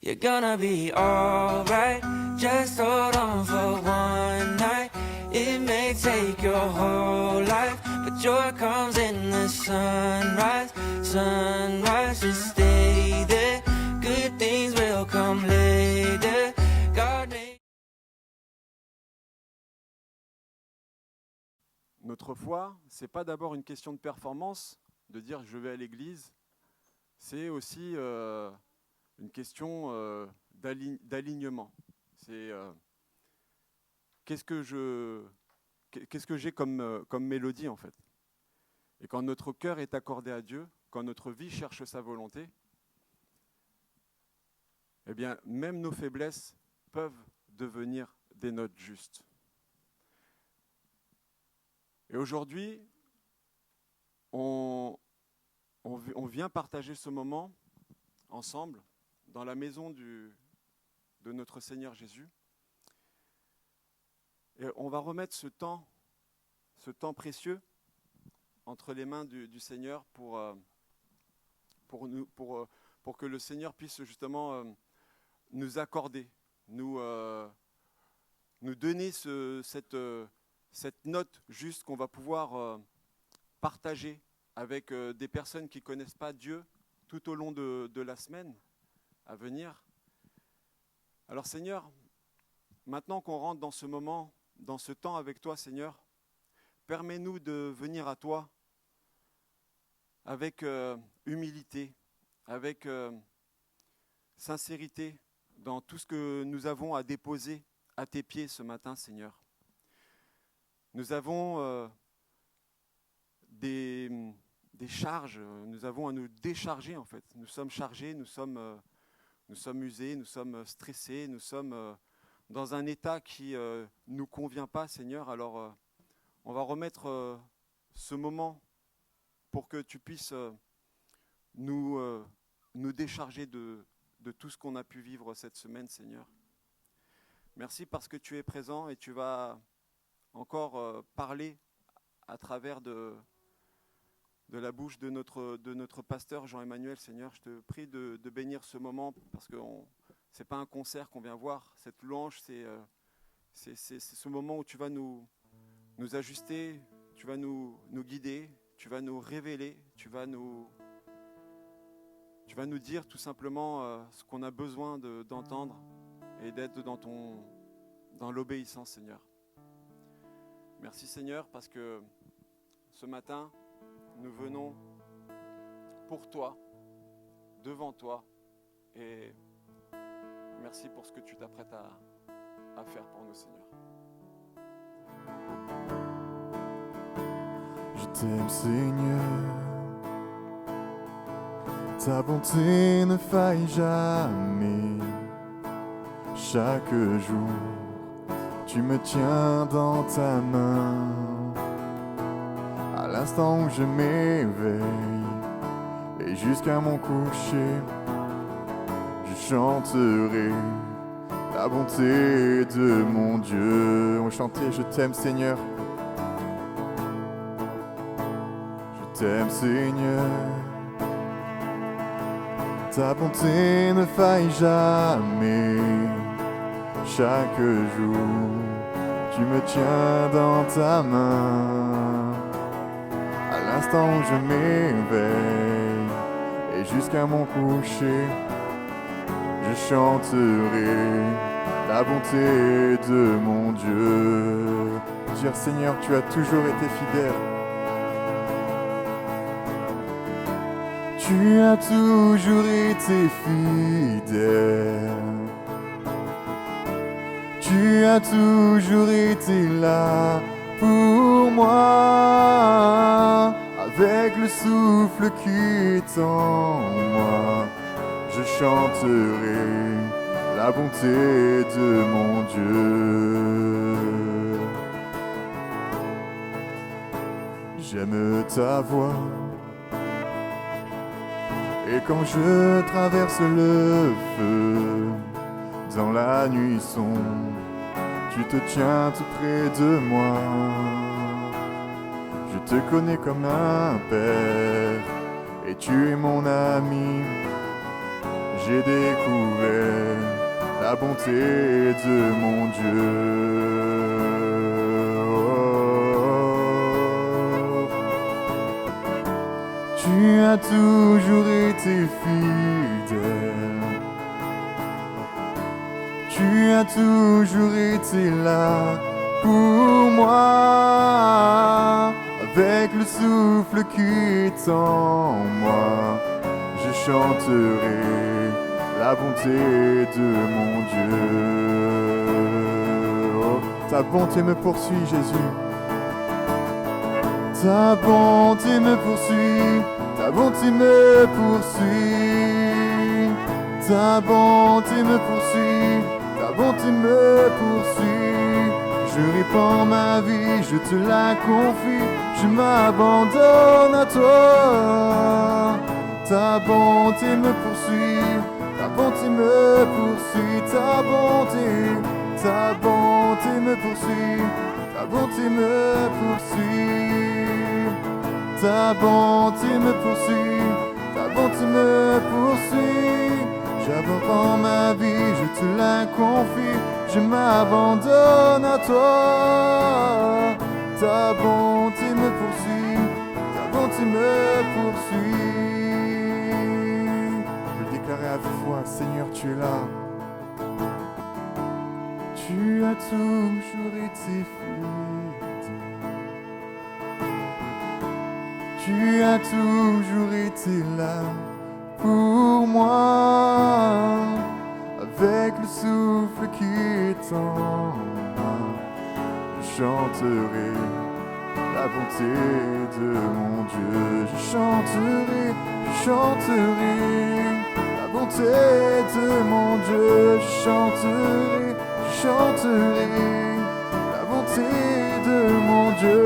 You're gonna be alright. Just hold on for one night. It may take your whole life, but joy comes in the sunrise. Sunrise, just stay there. Good things will come later. God made... Notre foi, c'est pas d'abord une question de performance, de dire je vais à l'église. C'est aussi une question d'alignement. C'est qu'est-ce que j'ai comme mélodie en fait. Et quand notre cœur est accordé à Dieu, quand notre vie cherche sa volonté, eh bien même nos faiblesses peuvent devenir des notes justes. Et aujourd'hui, on vient partager ce moment ensemble dans la maison de notre Seigneur Jésus. Et on va remettre ce temps précieux entre les mains du Seigneur pour que le Seigneur puisse justement nous accorder, nous donner cette note juste qu'on va pouvoir partager avec des personnes qui ne connaissent pas Dieu tout au long de la semaine à venir. Alors Seigneur, maintenant qu'on rentre dans ce moment, dans ce temps avec toi Seigneur, permets-nous de venir à toi avec humilité, avec sincérité dans tout ce que nous avons à déposer à tes pieds ce matin Seigneur. Nous avons des charges, nous avons à nous décharger en fait. Nous sommes chargés, nous sommes usés, nous sommes stressés, nous sommes dans un état qui ne nous convient pas, Seigneur. Alors, on va remettre ce moment pour que tu puisses nous décharger de tout ce qu'on a pu vivre cette semaine, Seigneur. Merci parce que tu es présent et tu vas encore parler à travers de la bouche de notre pasteur Jean-Emmanuel, Seigneur. Je te prie de bénir ce moment parce que ce n'est pas un concert qu'on vient voir. Cette louange, c'est ce moment où tu vas nous ajuster, tu vas nous guider, tu vas nous révéler, tu vas nous dire tout simplement ce qu'on a besoin d'entendre et d'être dans l'obéissance, Seigneur. Merci, Seigneur, parce que ce matin, nous venons pour toi, devant toi, et merci pour ce que tu t'apprêtes à faire pour nous, Seigneur. Je t'aime, Seigneur, ta bonté ne faille jamais. Chaque jour, tu me tiens dans ta main. À l'instant où je m'éveille et jusqu'à mon coucher, je chanterai la bonté de mon Dieu. On chantait, je t'aime Seigneur. Je t'aime Seigneur. Ta bonté ne faille jamais. Chaque jour, tu me tiens dans ta main. À l'instant où je m'éveille et jusqu'à mon coucher, je chanterai la bonté de mon Dieu. Dire Seigneur, tu as toujours été fidèle. Tu as toujours été fidèle. Tu as toujours été là pour moi. Avec le souffle qui est en moi, je chanterai la bonté de mon Dieu. J'aime ta voix. Et quand je traverse le feu, dans la nuit sombre, tu te tiens tout près de moi. Je te connais comme un père, et tu es mon ami. J'ai découvert la bonté de mon Dieu. Tu as toujours été fidèle. Tu as toujours été là pour moi. Avec le souffle qui est en moi, je chanterai la bonté de mon Dieu. Oh, ta bonté me poursuit, Jésus. Ta bonté me poursuit, ta bonté me poursuit. Ta bonté me poursuit, ta bonté me poursuit. Je répands ma vie, je te la confie, je m'abandonne à toi. Ta bonté me poursuit, ta bonté me poursuit, ta bonté me poursuit, ta bonté me poursuit. Ta bonté me poursuit, ta bonté me poursuit. J'abandonne ma vie, je te la confie, je m'abandonne à toi. Ta bonté me poursuit, ta bonté me poursuit. Je le déclarer à vive voix, Seigneur, tu es là. Tu as toujours été fidèle. Tu as toujours été là pour moi. Avec le souffle qui est en moi, je chanterai la bonté de mon Dieu. Je chanterai la bonté de mon Dieu. Je chanterai la bonté de mon Dieu.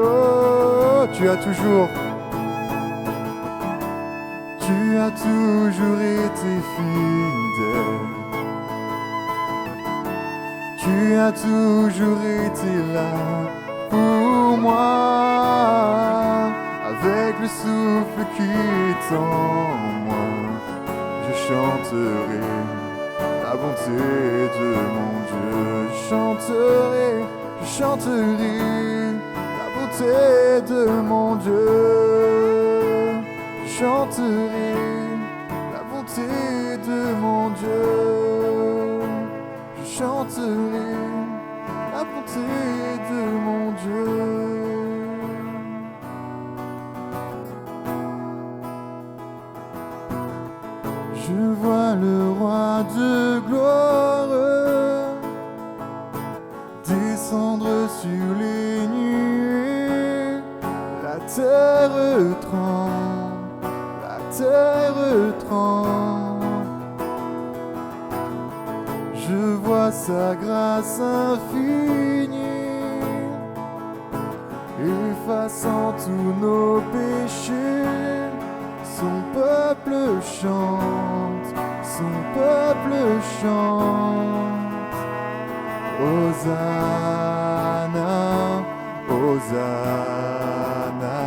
Oh, tu as toujours été fidèle. Tu as toujours été là pour moi. Avec le souffle qui est en moi, je chanterai la bonté de mon Dieu. Je chanterai la bonté de mon Dieu. Je chanterai la bonté de mon Dieu. Je chanterai la bonté de mon Dieu. Je vois le roi de gloire descendre sur les nuées. La terre tremble. Je vois sa grâce infinie, effaçant tous nos péchés. Son peuple chante, Hosanna, Hosanna,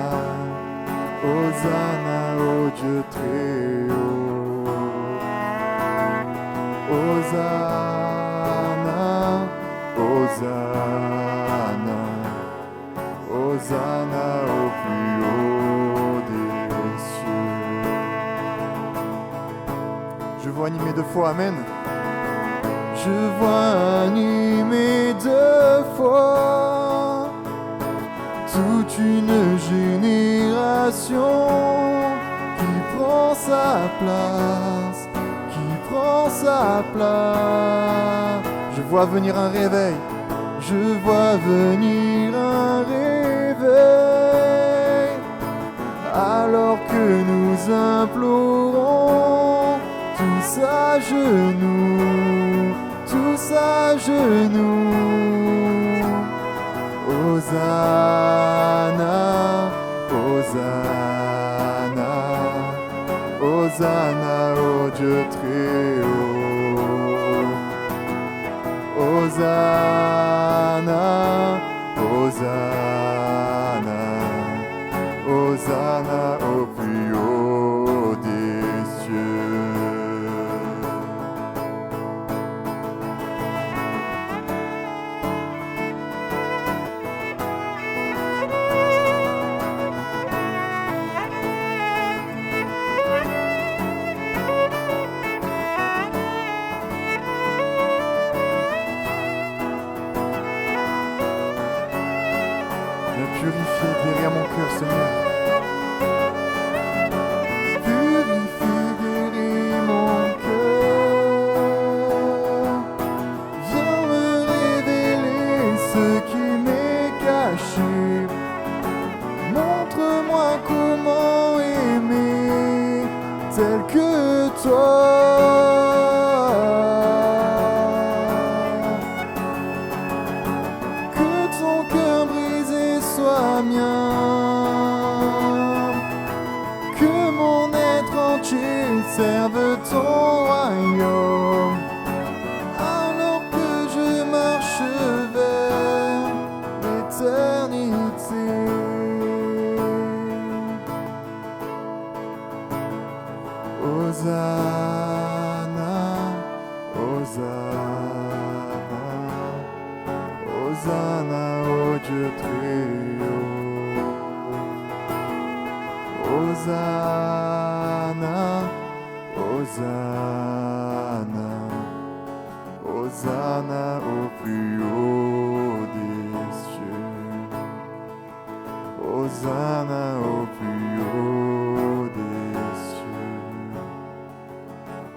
Hosanna au Dieu très haut. Hosanna, Hosanna, Hosanna au plus haut des cieux. Je vois animé de foi, amen. Je vois animé de foi toute une génération qui prend sa place, Je vois venir un réveil, je vois venir un réveil, alors que nous implorons tous à genoux, Hosanna, Hosanna, Hosanna au Dieu très haut. Hosanna, Hosanna, Hosanna au plus haut des cieux. Que ton cœur brisé soit mien, que mon être entier serve ton royaume, alors que je marche vers l'éternité. Hosanna, Hosanna, Hosanna au Dieu très haut. Hosanna, Hosanna, Hosanna au plus haut des cieux. Hosanna au plus haut des cieux.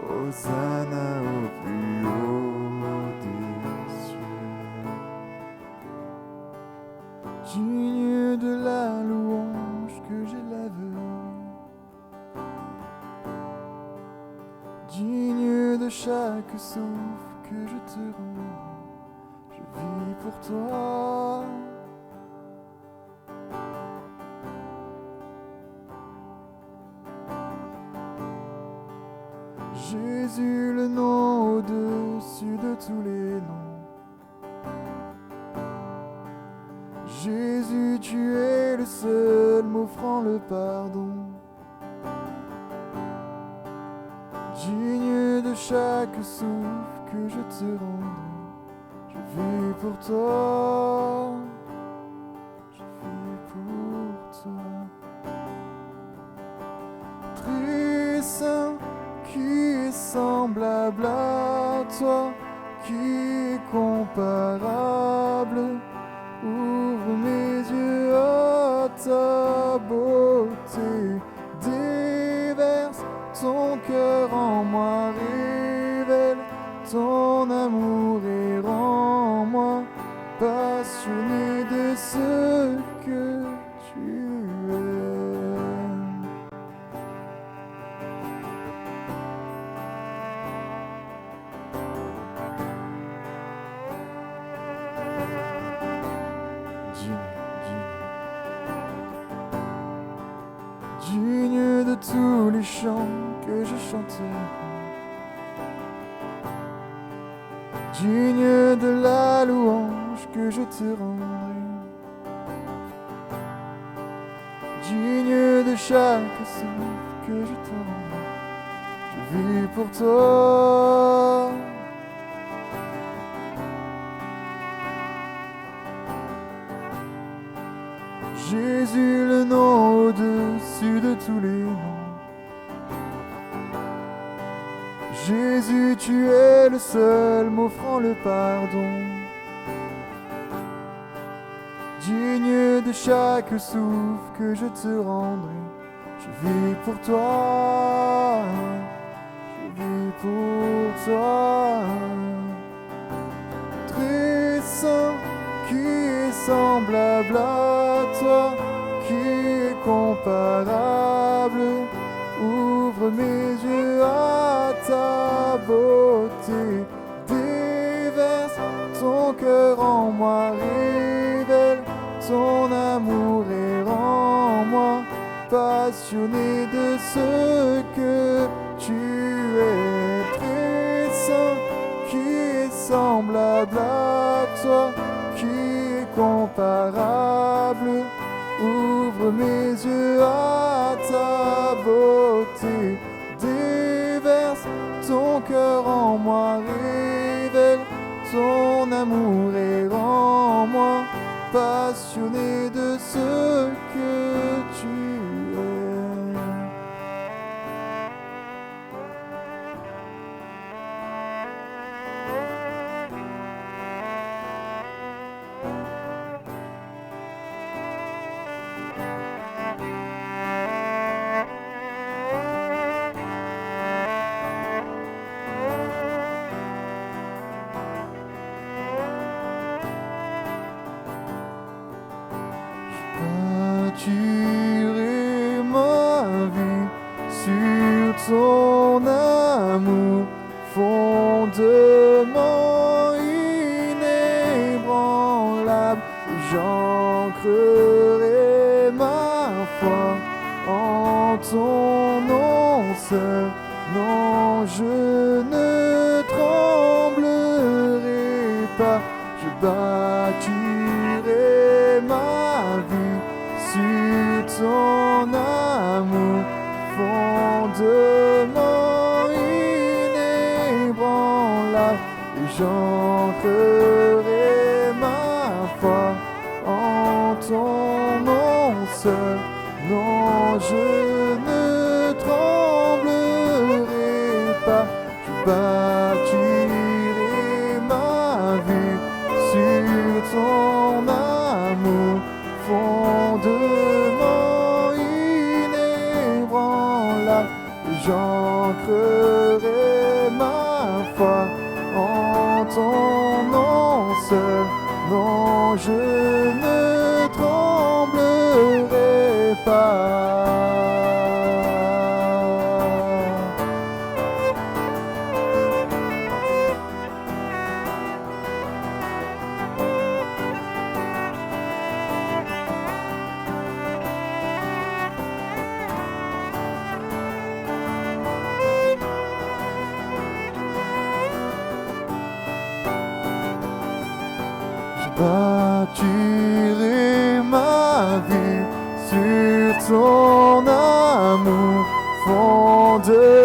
Hosanna au plus haut des cieux. Digne de la louange que j'élève, digne de chaque souffle que je te rends, je vis pour toi. Jésus, le nom au-dessus de tous les noms. Jésus, tu es le seul m'offrant le pardon. Digne de chaque souffle que je te rendrai, je vis pour toi. Je vis pour toi. Très saint, qui est semblable à toi, qui est comparable. Ouvre mes yeux à ta beauté, déverse ton cœur en moi, révèle ton amour et rends-moi passionné de ce que tu es. Digne de tous les chants que je chanterai, digne de la louange que je te rendrai, digne de chaque souffle que je te rendrai, je vis pour toi. Jésus, le nom au-dessus de tous les noms. Jésus, tu es le seul m'offrant le pardon. Digne de chaque souffle que je te rendrai, je vis pour toi. Je vis pour toi. Très saint, qui est semblable à toi, qui est comparable. Ouvre mes yeux à ta beauté, déverse ton cœur en moi, révèle ton amour et rends-moi passionné de ce que tu es. Très saint, qui est semblable à toi, qui est comparable. Ouvre mes yeux à ta beauté, déverse ton cœur en moi, révèle ton amour et rends-moi passionné de ce que tu es. j'ancrerai ma foi en ton nom seul. Non, je ne tremblerai pas, je bâtirai ma vie sur ton amour, fondement inébranlable. J'ancrerai ma foi en ton nom seul. Non, je ne tremblerai pas. Bâtirai ma vie sur ton amour, fondement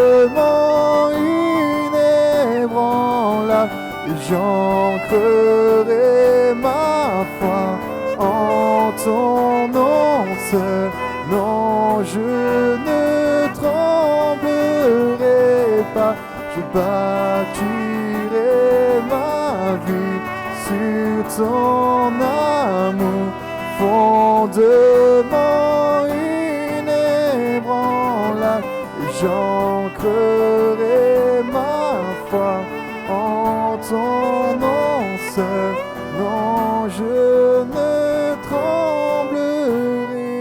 inébranlable. Et j'ancrerai ma foi en ton nom seul. Non, je ne tremblerai pas, je bâtirai ma vie sur ton amour, fondement inébranlable. Et j'ancrerai ma foi en ton nom seul. Non, je ne tremblerai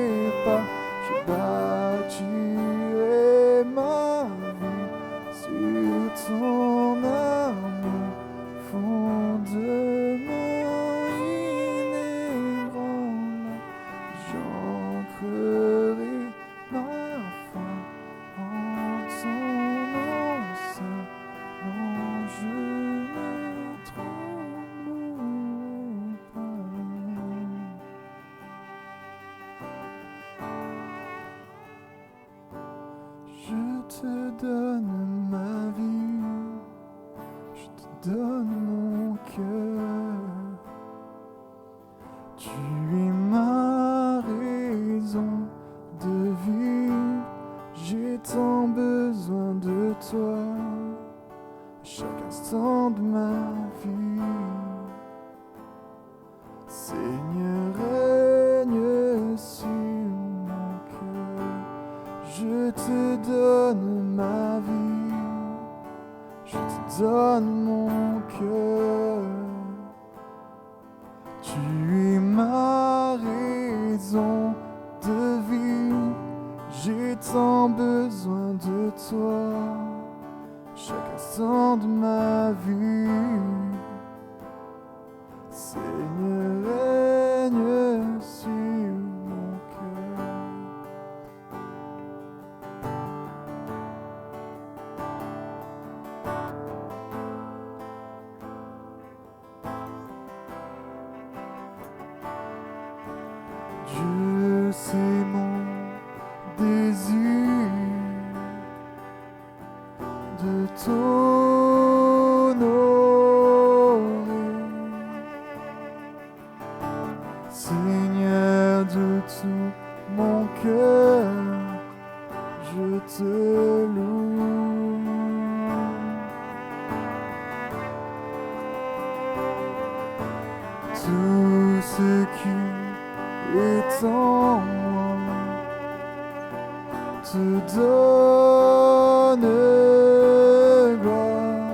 pas, je bâtirai ma vie sur ton amour, fondement inébranlable. J'ancrerai ma foi en ton nom seul. Non, je ne tremblerai pas. Je te donne ma vie, je te donne mon cœur. Tu es ma raison de vivre, j'ai tant besoin de toi, chaque instant de ma vie. Seigneur, règne sur mon cœur, je te donne ma vie, je te donne mon cœur. Tu es ma raison de vivre, j'ai tant besoin de toi, chaque instant de ma vie. Seigneur, règne sur mon cœur. Dieu, c'est mon désir de t'honorer, Seigneur, de tout mon cœur, je te loue. Tout ce qui est en moi te donne gloire.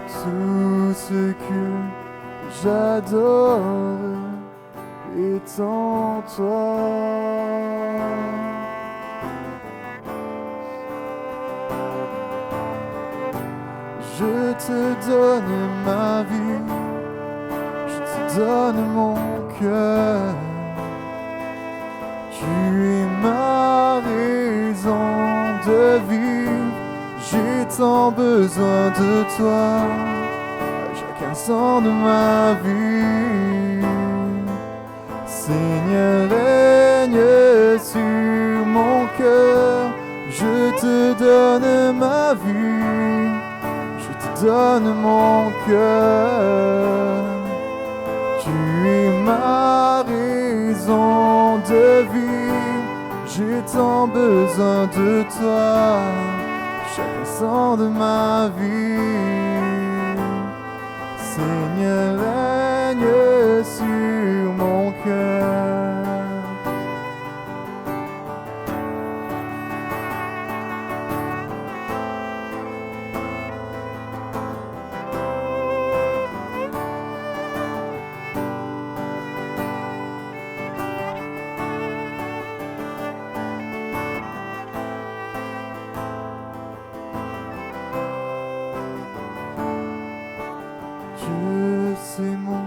Tout ce que j'adore est en toi. Je te donne ma vie, je te donne mon cœur. Tu es ma raison de vivre, j'ai tant besoin de toi, à chaque instant de ma vie. Seigneur, règne sur mon cœur, je te donne ma vie, je te donne mon cœur. Tu es ma raison de vivre, j'ai tant besoin de toi, chaque instant de ma vie. Seigneur, règne sur mon cœur. Je sais mon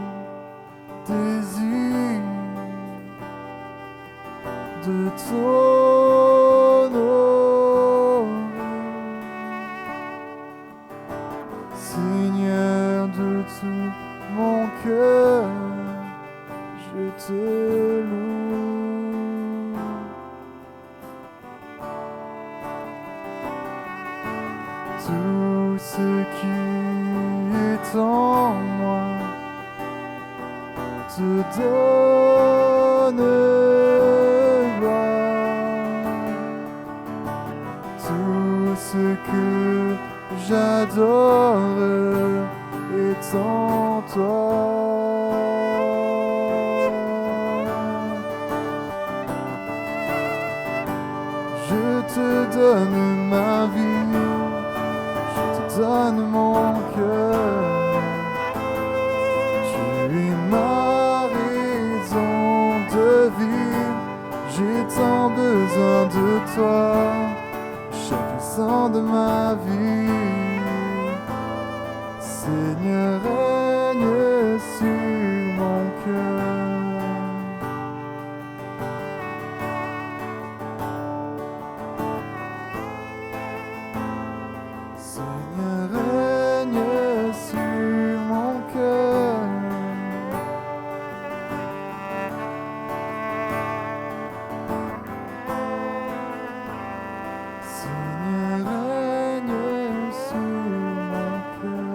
désir de t'honorer, Seigneur de tout mon cœur, je te loue. Tout ce qui est en moi te donne gloire. Tout ce que j'adore est en toi. Je te donne ma vie, je te donne mon cœur. Tu es ma raison de vivre, j'ai tant besoin de toi, chaque instant de ma vie. Seigneur, règne sur mon cœur. Seigneur, règne sur mon cœur. Seigneur, règne sur mon cœur.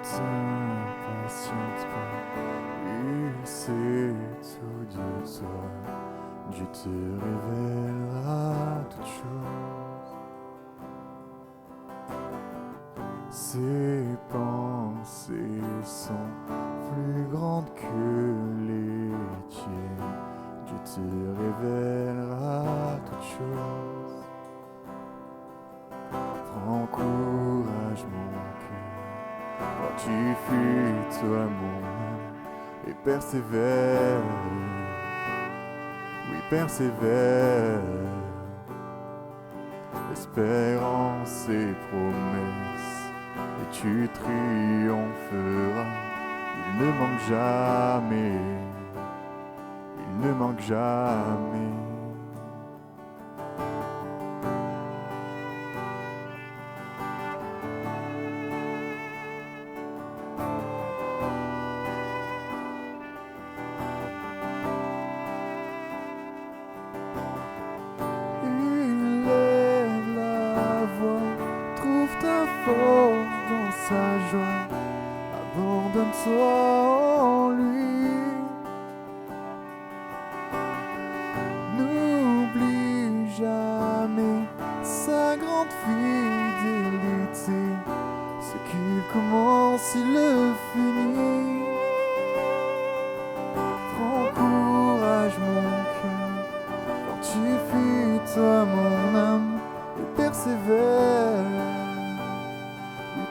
T'impatiente pas, il sait tout de toi. Dieu te révélera toutes choses. Ses pensées sont plus grandes que les tiennes. Dieu te révélera toutes choses. Prends courage, mon cœur, quand tu fuis toi, mon âme, et persévère. Oui, persévère, espérant ses promesses, et tu triompheras. Il ne manque jamais, il ne manque jamais. Force dans sa joie, abandonne-toi en lui. N'oublie jamais sa grande fidélité. Ce qu'il commence, il le finit. Prends courage, mon cœur, quand tu fuis toi, mon âme, et persévère.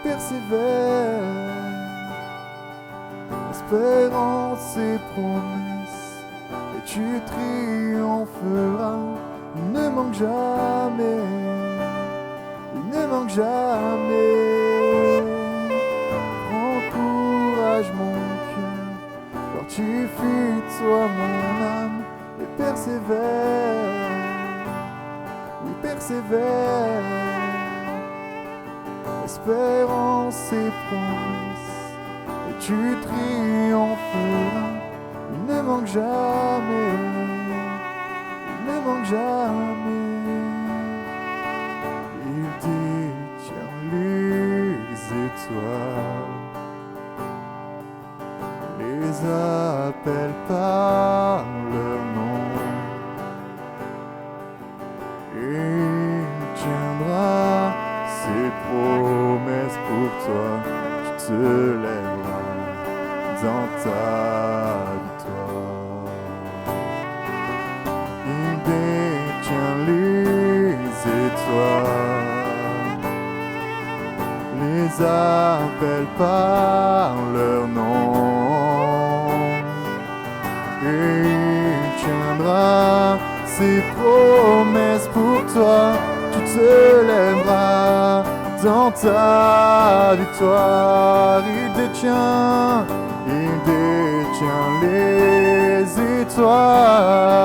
Persévère, espérant ses promesses, et tu triompheras. il ne manque jamais, il ne manque jamais. Prends courage mon cœur, fortifie-toi mon âme, et persévère, oui persévère. Espérance et promesse, et tu triompheras. Il ne manque jamais, il ne manque jamais. Il détient les étoiles, les appelle par leur nom, et il tiendra ses promesses pour toi. Tu te lèveras dans ta victoire. Il détient les étoiles, les appelle par leur nom, et il tiendra ses promesses pour toi. Tu te lèveras dans ta victoire. Il détient les étoiles,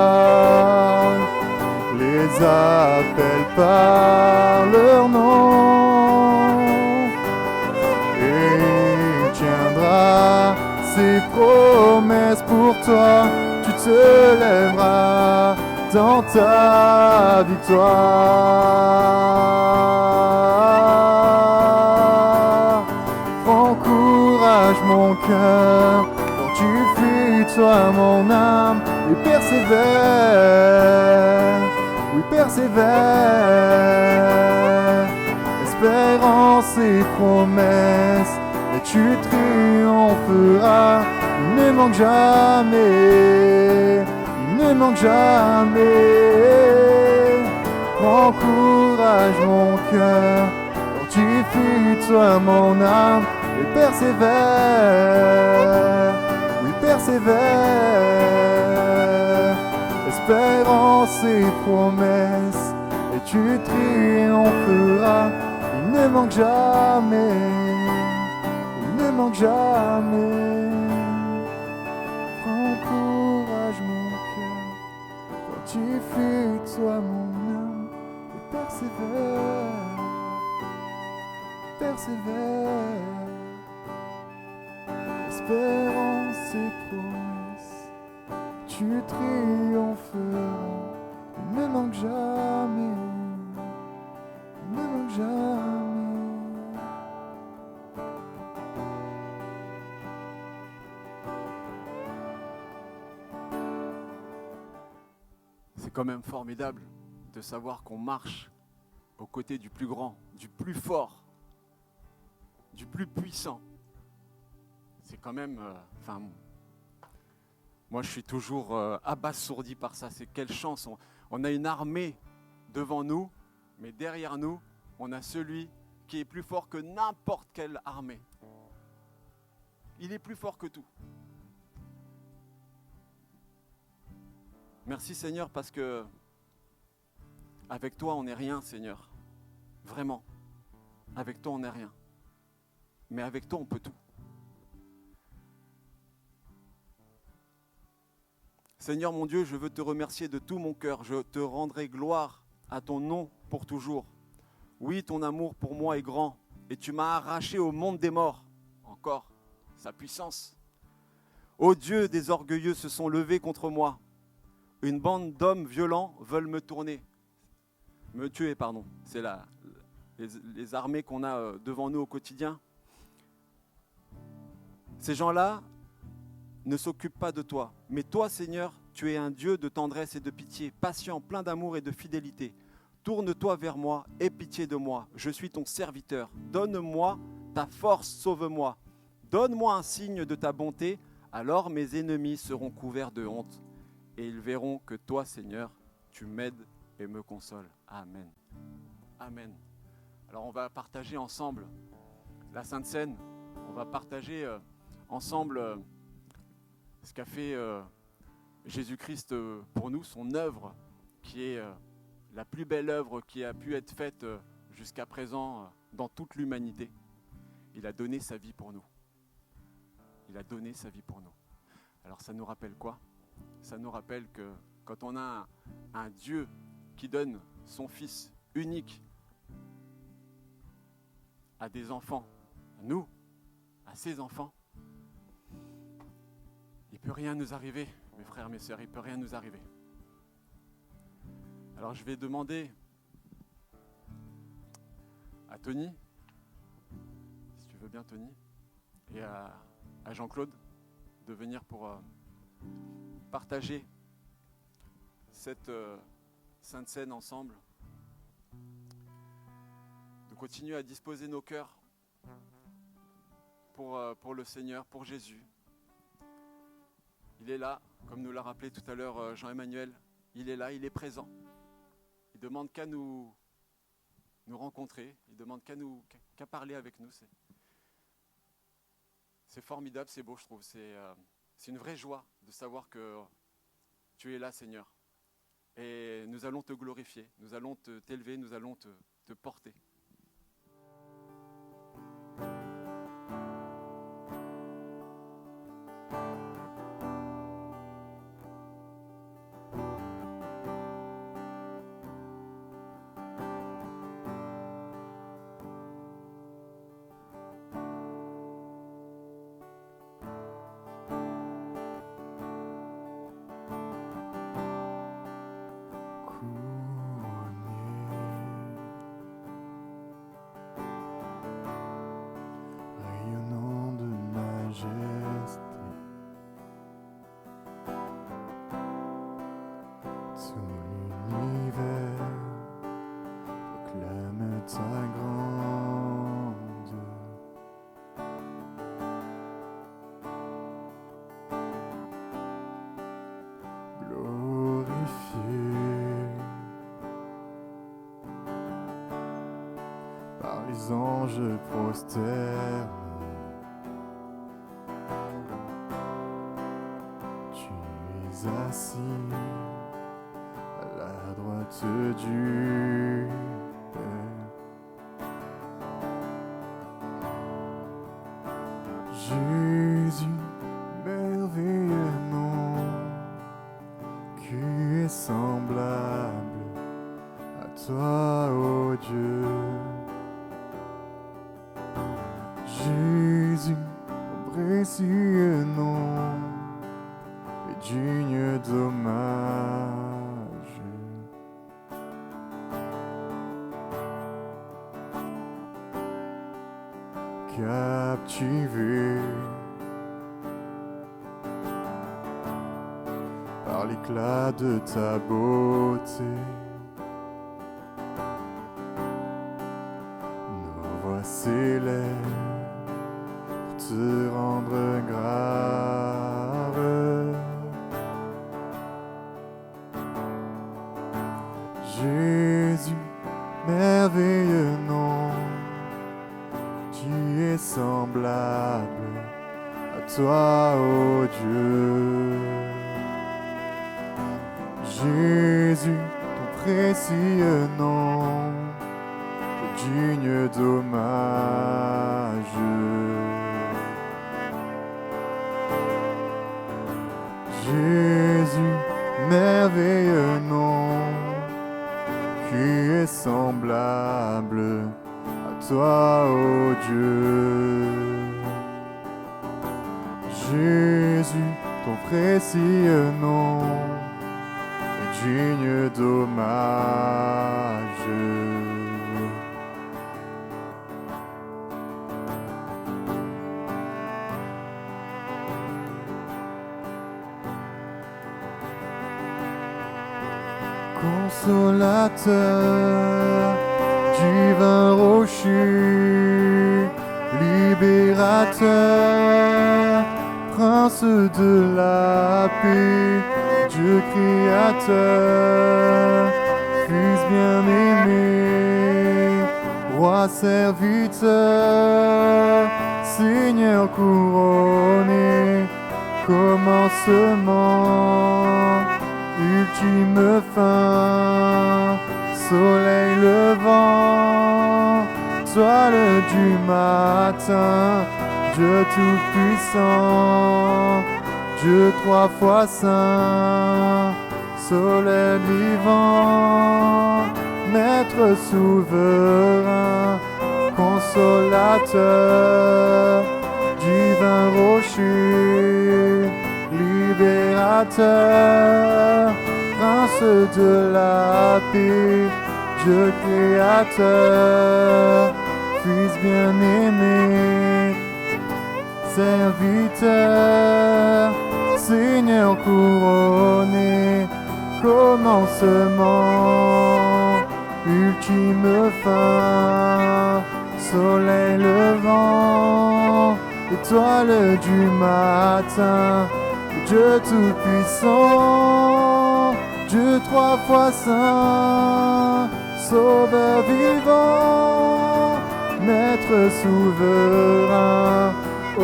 les appelle par leur nom, et il tiendra ses promesses pour toi. Tu te lèveras dans ta victoire. Prends courage mon cœur, fortifie-toi mon âme, et persévère, oui persévère. Espérance et promesse, et tu triompheras. Il ne manque jamais, il ne manque jamais. Prends courage mon cœur, fortifie-toi mon âme, et persévère, oui persévère. Espérance et promesse, et tu triompheras. Il ne manque jamais, il ne manque jamais. Prends courage mon cœur, fortifie-toi mon âme, et persévère, persévère. Espérance et promesse, tu triompheras. Il ne manque jamais, il ne manque jamais. C'est quand même formidable de savoir qu'on marche aux côtés du plus grand, du plus fort, du plus puissant. C'est quand même... moi, je suis toujours abasourdi par ça. C'est quelle chance. On a une armée devant nous, mais derrière nous, on a celui qui est plus fort que n'importe quelle armée. Il est plus fort que tout. Merci Seigneur, parce que avec toi, on n'est rien, Seigneur. Vraiment. Avec toi, on n'est rien. Mais avec toi, on peut tout. Seigneur mon Dieu, je veux te remercier de tout mon cœur. Je te rendrai gloire à ton nom pour toujours. Oui, ton amour pour moi est grand, et tu m'as arraché au monde des morts. Encore, sa puissance. Ô Dieu, des orgueilleux se sont levés contre moi. Une bande d'hommes violents veulent me tuer, pardon. C'est les armées qu'on a devant nous au quotidien. Ces gens-là ne s'occupent pas de toi. Mais toi, Seigneur, tu es un Dieu de tendresse et de pitié, patient, plein d'amour et de fidélité. Tourne-toi vers moi, aie pitié de moi. Je suis ton serviteur. Donne-moi ta force, sauve-moi. Donne-moi un signe de ta bonté, alors mes ennemis seront couverts de honte. Et ils verront que toi, Seigneur, tu m'aides et me consoles. Amen. Amen. Alors on va partager ensemble la Sainte Seine. On va partager ensemble ce qu'a fait Jésus-Christ pour nous, son œuvre qui est la plus belle œuvre qui a pu être faite jusqu'à présent dans toute l'humanité. Il a donné sa vie pour nous. Il a donné sa vie pour nous. Alors ça nous rappelle quoi? Ça nous rappelle que quand on a un Dieu qui donne son Fils unique à des enfants, à nous, à ses enfants, il ne peut rien nous arriver, mes frères, mes sœurs, il ne peut rien nous arriver. Alors je vais demander à Tony, si tu veux bien Tony, et à Jean-Claude de venir pour partager cette sainte scène ensemble, de continuer à disposer nos cœurs pour le Seigneur, pour Jésus. Il est là, comme nous l'a rappelé tout à l'heure Jean-Emmanuel, il est là, il est présent. Il ne demande qu'à nous rencontrer, il ne demande qu'à parler avec nous. C'est formidable, c'est beau, je trouve. C'est une vraie joie de savoir que tu es là, Seigneur. Et nous allons te glorifier, nous allons t'élever, nous allons te porter. Rayonnant de majesté, tout l'univers proclame ta grande. Glorifié par les anges prosternés, tu es assis à la droite du Père. Jésus, merveilleux nom, qui est semblable à toi, ô Dieu. Jésus, ton précieux nom, est digne d'hommage. Captivé par l'éclat de ta beauté, nos voix s'élèvent pour te rendre grave. Jésus, merveilleux nom, tu es semblable à toi, ô Dieu. Jésus, ton précieux nom, est digne d'hommage. Jésus, merveilleux nom, qui est semblable à toi, ô Dieu. Jésus, ton précieux nom, est digne d'hommage. Consolateur, divin rocher, libérateur, prince de la paix, Dieu créateur, Fils bien-aimé, roi serviteur, Seigneur couronné, commencement, ultime fin, soleil levant, toile du matin, Dieu tout-puissant, Dieu trois fois saint, soleil vivant, maître souverain, consolateur, divin rocher, libérateur, prince de la paix, Dieu créateur, Fils bien-aimé, serviteur, Seigneur couronné, commencement, ultime fin, soleil levant, étoile du matin, Dieu tout-puissant, Dieu trois fois saint, sauveur vivant, maître souverain. Oh,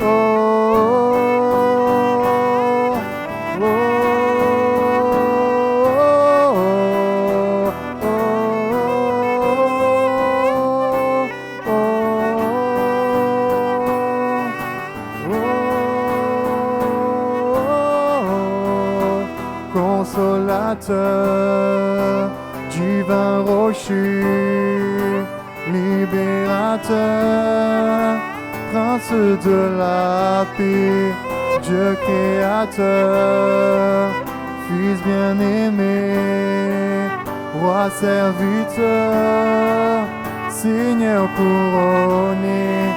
oh, oh, oh, consolateur, divin rocher, libérateur, prince de la paix, Dieu créateur, Fils bien-aimé, roi serviteur, Seigneur couronné,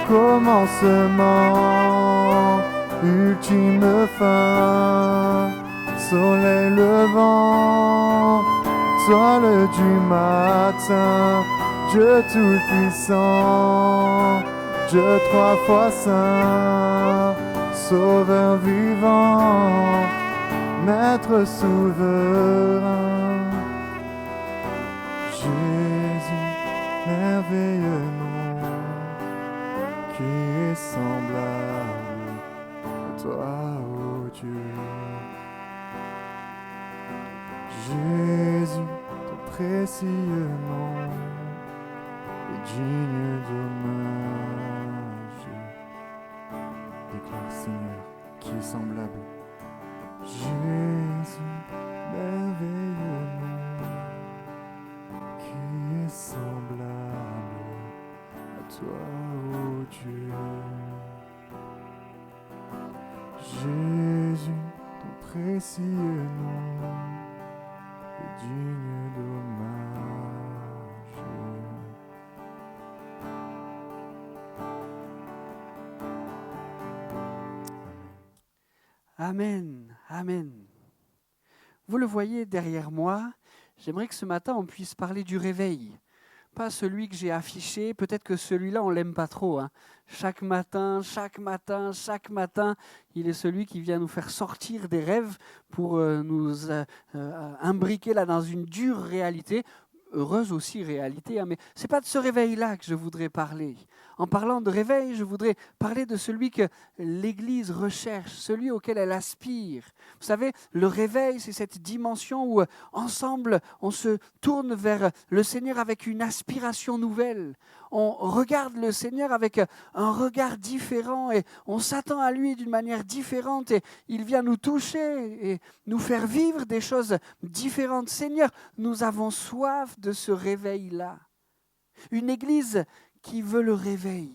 commencement, ultime fin, soleil levant, toile du matin, Dieu tout-puissant, Dieu trois fois saint, sauveur vivant, maître souverain. Jésus, merveilleux nom, qui est semblable à toi, ô Dieu. Jésus, ton précieux nom est digne d'hommage. Déclare Seigneur, qui est semblable. Jésus, merveilleux nom, qui est semblable à toi, ô Dieu. Jésus, ton précieux nom est digne d'hommage. Amen, amen. Vous le voyez derrière moi, j'aimerais que ce matin on puisse parler du réveil. Pas celui que j'ai affiché, peut-être que celui-là on l'aime pas trop. Hein. Chaque matin, il est celui qui vient nous faire sortir des rêves pour nous imbriquer là dans une dure réalité. Heureuse aussi réalité, hein, mais ce n'est pas de ce réveil-là que je voudrais parler. En parlant de réveil, je voudrais parler de celui que l'Église recherche, celui auquel elle aspire. Vous savez, le réveil, c'est cette dimension où ensemble, on se tourne vers le Seigneur avec une aspiration nouvelle. On regarde le Seigneur avec un regard différent et on s'attend à lui d'une manière différente et il vient nous toucher et nous faire vivre des choses différentes. Seigneur, nous avons soif de ce réveil-là. Une Église qui veut le réveil.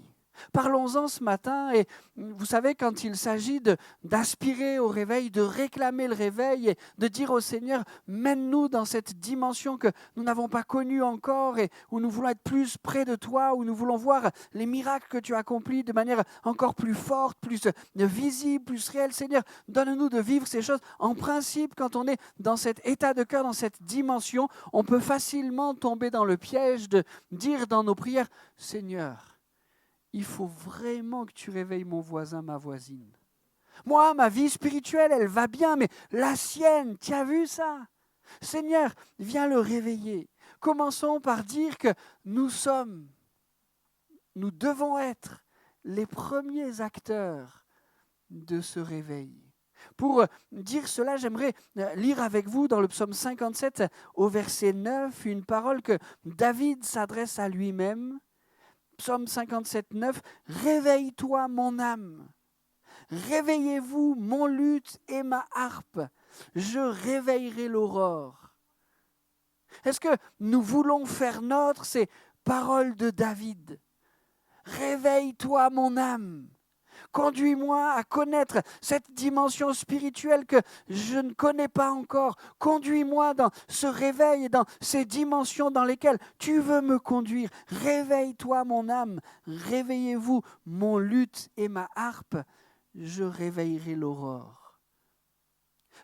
Parlons-en ce matin et vous savez quand il s'agit d'aspirer au réveil, de réclamer le réveil et de dire au Seigneur mène-nous dans cette dimension que nous n'avons pas connue encore et où nous voulons être plus près de toi, où nous voulons voir les miracles que tu as accomplis de manière encore plus forte, plus visible, plus réelle. Seigneur, donne-nous de vivre ces choses. En principe, quand on est dans cet état de cœur, dans cette dimension, on peut facilement tomber dans le piège de dire dans nos prières Seigneur, il faut vraiment que tu réveilles mon voisin, ma voisine. Moi, ma vie spirituelle, elle va bien, mais la sienne, tu as vu ça? Seigneur, viens le réveiller. Commençons par dire que nous devons être les premiers acteurs de ce réveil. Pour dire cela, j'aimerais lire avec vous dans le psaume 57 au verset 9 une parole que David s'adresse à lui-même. Psaume 57, 9. « Réveille-toi mon âme, réveillez-vous mon luth et ma harpe, je réveillerai l'aurore. » Est-ce que nous voulons faire nôtre ces paroles de David? Réveille-toi mon âme. Conduis-moi à connaître cette dimension spirituelle que je ne connais pas encore. Conduis-moi dans ce réveil et dans ces dimensions dans lesquelles tu veux me conduire. Réveille-toi mon âme, réveillez-vous mon luth et ma harpe, je réveillerai l'aurore.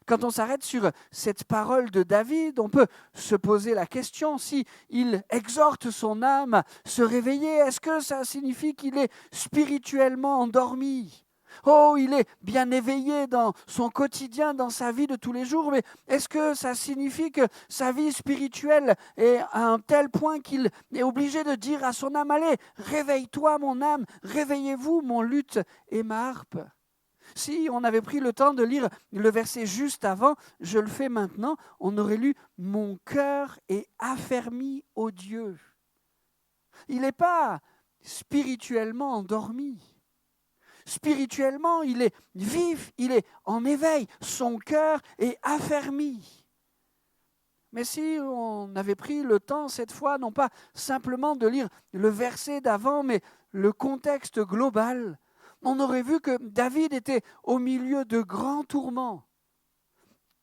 Quand on s'arrête sur cette parole de David, on peut se poser la question si il exhorte son âme à se réveiller. Est-ce que ça signifie qu'il est spirituellement endormi? Oh, il est bien éveillé dans son quotidien, dans sa vie de tous les jours, mais est-ce que ça signifie que sa vie spirituelle est à un tel point qu'il est obligé de dire à son âme, allez, réveille-toi mon âme, réveillez-vous mon luth et ma harpe? Si on avait pris le temps de lire le verset juste avant, je le fais maintenant, on aurait lu « Mon cœur est affermi au Dieu ». Il n'est pas spirituellement endormi. Spirituellement, il est vif, il est en éveil, son cœur est affermi. Mais si on avait pris le temps cette fois, non pas simplement de lire le verset d'avant, mais le contexte global, on aurait vu que David était au milieu de grands tourments.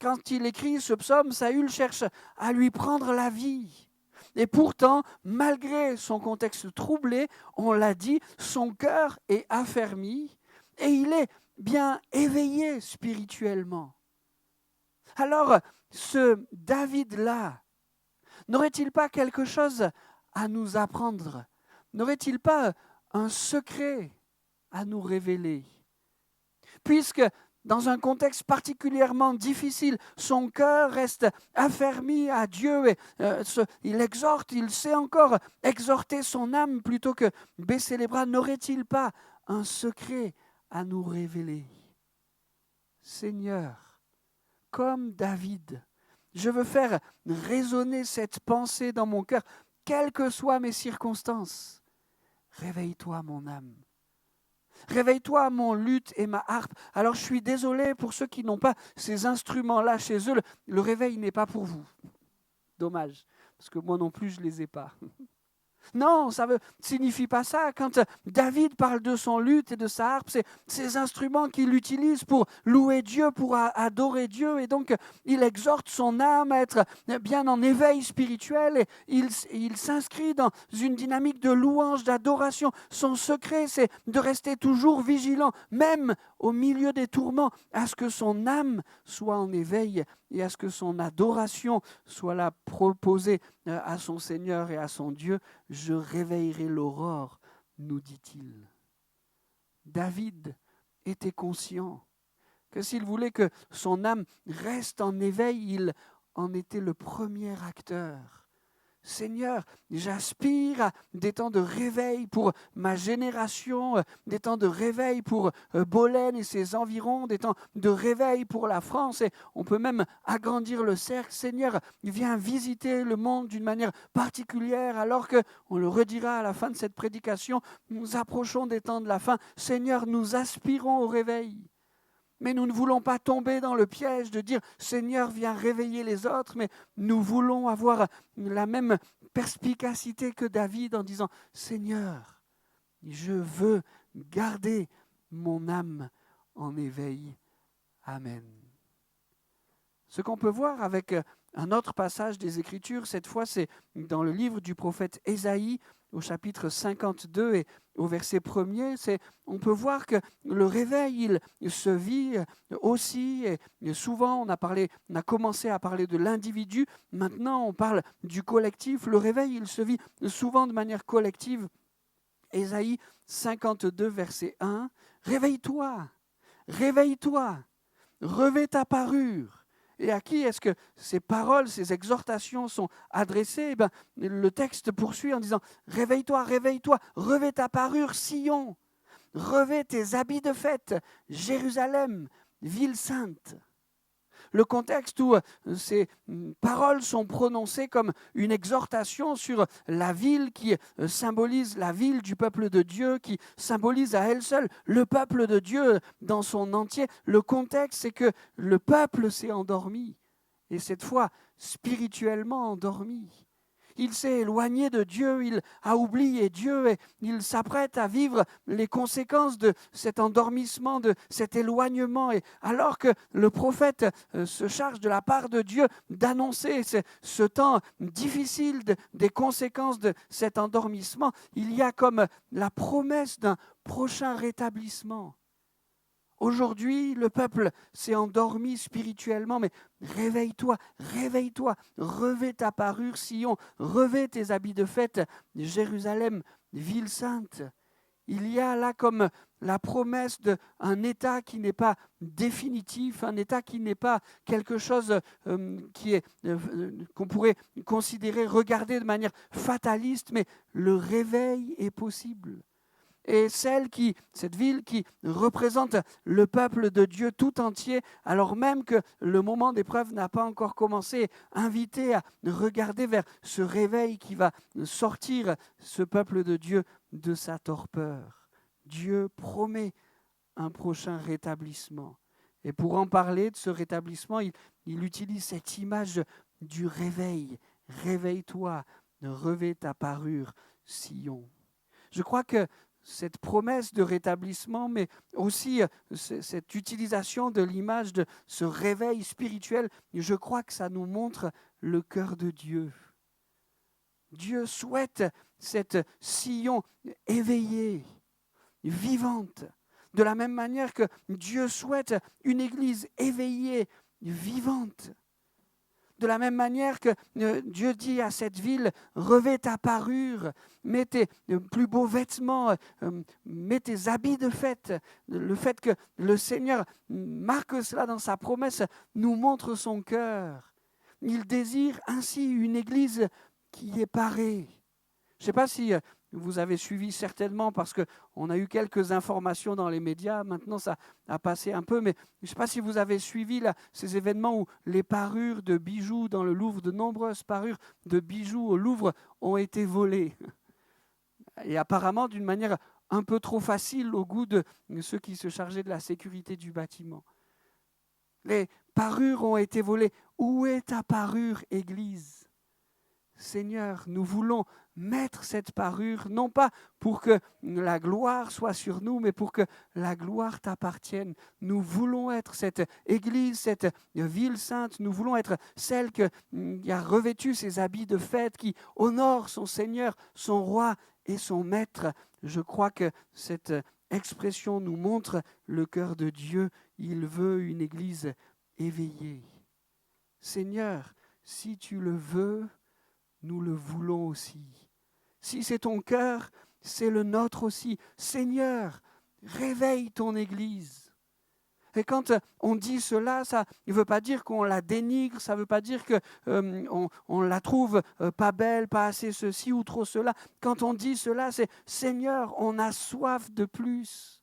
Quand il écrit ce psaume, Saül cherche à lui prendre la vie. Et pourtant, malgré son contexte troublé, on l'a dit, son cœur est affermi et il est bien éveillé spirituellement. Alors, ce David-là, n'aurait-il pas quelque chose à nous apprendre? N'aurait-il pas un secret à nous révéler? Puisque dans un contexte particulièrement difficile, son cœur reste affermi à Dieu et il exhorte, il sait encore exhorter son âme plutôt que baisser les bras. N'aurait-il pas un secret à nous révéler? Seigneur, comme David, je veux faire résonner cette pensée dans mon cœur, quelles que soient mes circonstances. Réveille-toi mon âme. Réveille-toi mon luth et ma harpe. Alors je suis désolé pour ceux qui n'ont pas ces instruments-là chez eux. Le réveil n'est pas pour vous. Dommage, parce que moi non plus je ne les ai pas. Non, ça ne signifie pas ça. Quand David parle de son luth et de sa harpe, c'est ces instruments qu'il utilise pour louer Dieu, pour adorer Dieu. Et donc, il exhorte son âme à être bien en éveil spirituel. Et il s'inscrit dans une dynamique de louange, d'adoration. Son secret, c'est de rester toujours vigilant, même au milieu des tourments, à ce que son âme soit en éveil et à ce que son adoration soit là proposée à son Seigneur et à son Dieu. Je réveillerai l'aurore, nous dit-il. David était conscient que s'il voulait que son âme reste en éveil, il en était le premier acteur. Seigneur, j'aspire à des temps de réveil pour ma génération, des temps de réveil pour Bolène et ses environs, des temps de réveil pour la France. Et on peut même agrandir le cercle. Seigneur, viens visiter le monde d'une manière particulière alors que, on le redira à la fin de cette prédication, nous approchons des temps de la fin. Seigneur, nous aspirons au réveil. Mais nous ne voulons pas tomber dans le piège de dire « Seigneur, viens réveiller les autres », mais nous voulons avoir la même perspicacité que David en disant « Seigneur, je veux garder mon âme en éveil. Amen ». Ce qu'on peut voir avec un autre passage des Écritures, cette fois c'est dans le livre du prophète Ésaïe, au chapitre 52 et au verset 1er, on peut voir que le réveil, il se vit aussi, et souvent on a commencé à parler de l'individu, maintenant on parle du collectif. Le réveil, il se vit souvent de manière collective. Ésaïe 52, verset 1, « Réveille-toi, réveille-toi, revêt ta parure ». Et à qui est-ce que ces paroles, ces exhortations sont adressées? Le texte poursuit en disant « Réveille-toi, réveille-toi, revêt ta parure, Sion, revêt tes habits de fête, Jérusalem, ville sainte. Le contexte où ces paroles sont prononcées comme une exhortation sur la ville qui symbolise la ville du peuple de Dieu, qui symbolise à elle seule le peuple de Dieu dans son entier. Le contexte, c'est que le peuple s'est endormi, et cette fois spirituellement endormi. Il s'est éloigné de Dieu, il a oublié Dieu et il s'apprête à vivre les conséquences de cet endormissement, de cet éloignement. Et alors que le prophète se charge de la part de Dieu d'annoncer ce temps difficile des conséquences de cet endormissement, il y a comme la promesse d'un prochain rétablissement. Aujourd'hui, le peuple s'est endormi spirituellement, mais réveille-toi, réveille-toi, revêt ta parure, Sion, revêt tes habits de fête, Jérusalem, ville sainte. Il y a là comme la promesse d'un état qui n'est pas définitif, un état qui n'est pas quelque chose qu'on pourrait considérer, regarder de manière fataliste, mais le réveil est possible. Et cette ville qui représente le peuple de Dieu tout entier, alors même que le moment d'épreuve n'a pas encore commencé, invité à regarder vers ce réveil qui va sortir ce peuple de Dieu de sa torpeur. Dieu promet un prochain rétablissement. Et pour en parler de ce rétablissement, il utilise cette image du réveil. Réveille-toi, revêt ta parure, Sion. Je crois que cette promesse de rétablissement, mais aussi cette utilisation de l'image de ce réveil spirituel, je crois que ça nous montre le cœur de Dieu. Dieu souhaite cette Sion éveillée, vivante, de la même manière que Dieu souhaite une Église éveillée, vivante. De la même manière que Dieu dit à cette ville, revêt ta parure, mets tes plus beaux vêtements, mets tes habits de fête. Le fait que le Seigneur marque cela dans sa promesse nous montre son cœur. Il désire ainsi une église qui est parée. Je ne sais pas si vous avez suivi certainement, parce qu'on a eu quelques informations dans les médias, maintenant ça a passé un peu, mais je ne sais pas si vous avez suivi ces événements où les parures de bijoux dans le Louvre, de nombreuses parures de bijoux au Louvre ont été volées. Et apparemment d'une manière un peu trop facile au goût de ceux qui se chargeaient de la sécurité du bâtiment. Les parures ont été volées. Où est ta parure, Église ? Seigneur, nous voulons mettre cette parure, non pas pour que la gloire soit sur nous, mais pour que la gloire t'appartienne. Nous voulons être cette Église, cette ville sainte, nous voulons être celle qui a revêtu ses habits de fête, qui honore son Seigneur, son Roi et son Maître. Je crois que cette expression nous montre le cœur de Dieu. Il veut une Église éveillée. Seigneur, si tu le veux, nous le voulons aussi. Si c'est ton cœur, c'est le nôtre aussi. Seigneur, réveille ton Église. Et quand on dit cela, ça ne veut pas dire qu'on la dénigre, ça ne veut pas dire qu'on la trouve pas belle, pas assez ceci ou trop cela. Quand on dit cela, c'est « Seigneur, on a soif de plus ».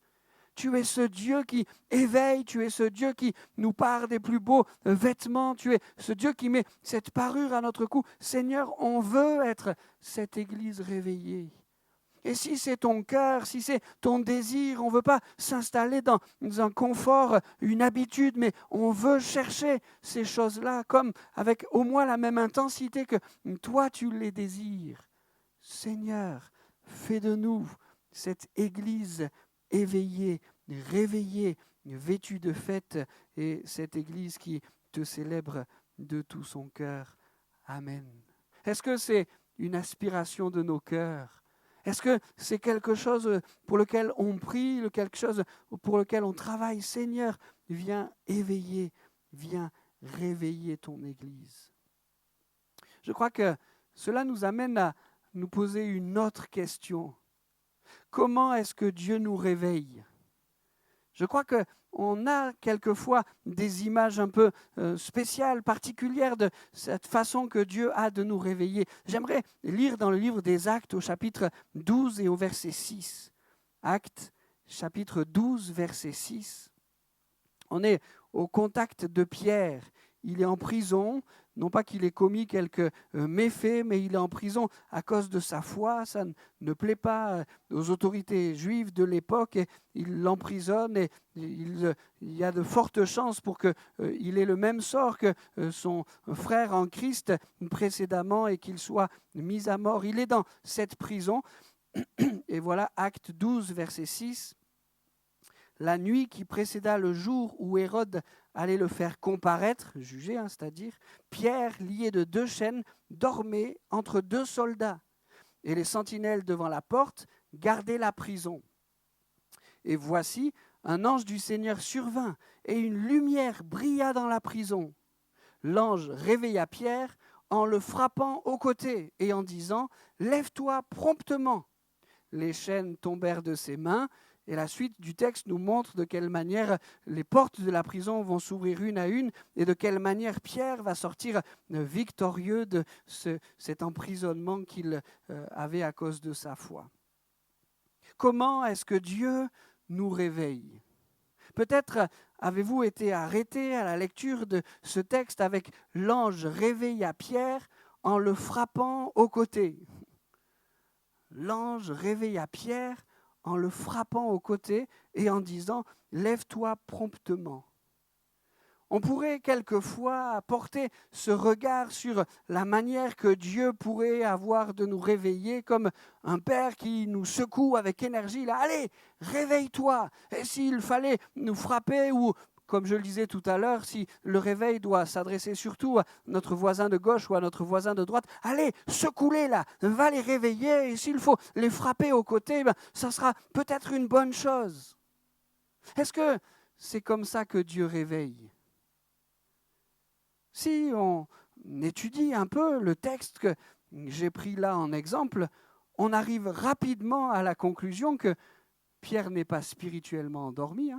Tu es ce Dieu qui éveille, tu es ce Dieu qui nous pare des plus beaux vêtements, tu es ce Dieu qui met cette parure à notre cou. Seigneur, on veut être cette Église réveillée. Et si c'est ton cœur, si c'est ton désir, on ne veut pas s'installer dans un confort, une habitude, mais on veut chercher ces choses-là comme avec au moins la même intensité que toi tu les désires. Seigneur, fais de nous cette Église éveillée, réveillée, vêtue de fête, et cette Église qui te célèbre de tout son cœur. Amen. Est-ce que c'est une aspiration de nos cœurs ? Est-ce que c'est quelque chose pour lequel on prie, quelque chose pour lequel on travaille ? Seigneur, viens éveiller, viens réveiller ton Église. Je crois que cela nous amène à nous poser une autre question. Comment est-ce que Dieu nous réveille ? Je crois qu'on a quelquefois des images un peu spéciales, particulières de cette façon que Dieu a de nous réveiller. J'aimerais lire dans le livre des Actes au chapitre 12 et au verset 6. Actes, chapitre 12, verset 6. On est au contact de Pierre. Il est en prison, non pas qu'il ait commis quelques méfaits, mais il est en prison à cause de sa foi. Ça ne plaît pas aux autorités juives de l'époque et il l'emprisonne et il y a de fortes chances pour qu'il ait le même sort que son frère en Christ précédemment et qu'il soit mis à mort. Il est dans cette prison et voilà Acte 12, verset 6. La nuit qui précéda le jour où Hérode allait le faire comparaître, juger, c'est-à-dire, Pierre, lié de 2 chaînes, dormait entre 2 soldats. Et les sentinelles devant la porte gardaient la prison. Et voici, un ange du Seigneur survint, et une lumière brilla dans la prison. L'ange réveilla Pierre en le frappant au côté et en disant « Lève-toi promptement !» Les chaînes tombèrent de ses mains. Et la suite du texte nous montre de quelle manière les portes de la prison vont s'ouvrir une à une et de quelle manière Pierre va sortir victorieux de cet emprisonnement qu'il avait à cause de sa foi. Comment est-ce que Dieu nous réveille ? Peut-être avez-vous été arrêté à la lecture de ce texte avec l'ange réveilla Pierre en le frappant au côté. L'ange réveilla Pierre en le frappant au côté et en disant « Lève-toi promptement ». On pourrait quelquefois porter ce regard sur la manière que Dieu pourrait avoir de nous réveiller comme un père qui nous secoue avec énergie. Là, allez, réveille-toi. Et s'il fallait nous frapper ou, comme je le disais tout à l'heure, si le réveil doit s'adresser surtout à notre voisin de gauche ou à notre voisin de droite, allez, secoue-les là, va les réveiller et s'il faut les frapper aux côtés, ça sera peut-être une bonne chose. Est-ce que c'est comme ça que Dieu réveille ? Si on étudie un peu le texte que j'ai pris là en exemple, on arrive rapidement à la conclusion que Pierre n'est pas spirituellement endormi.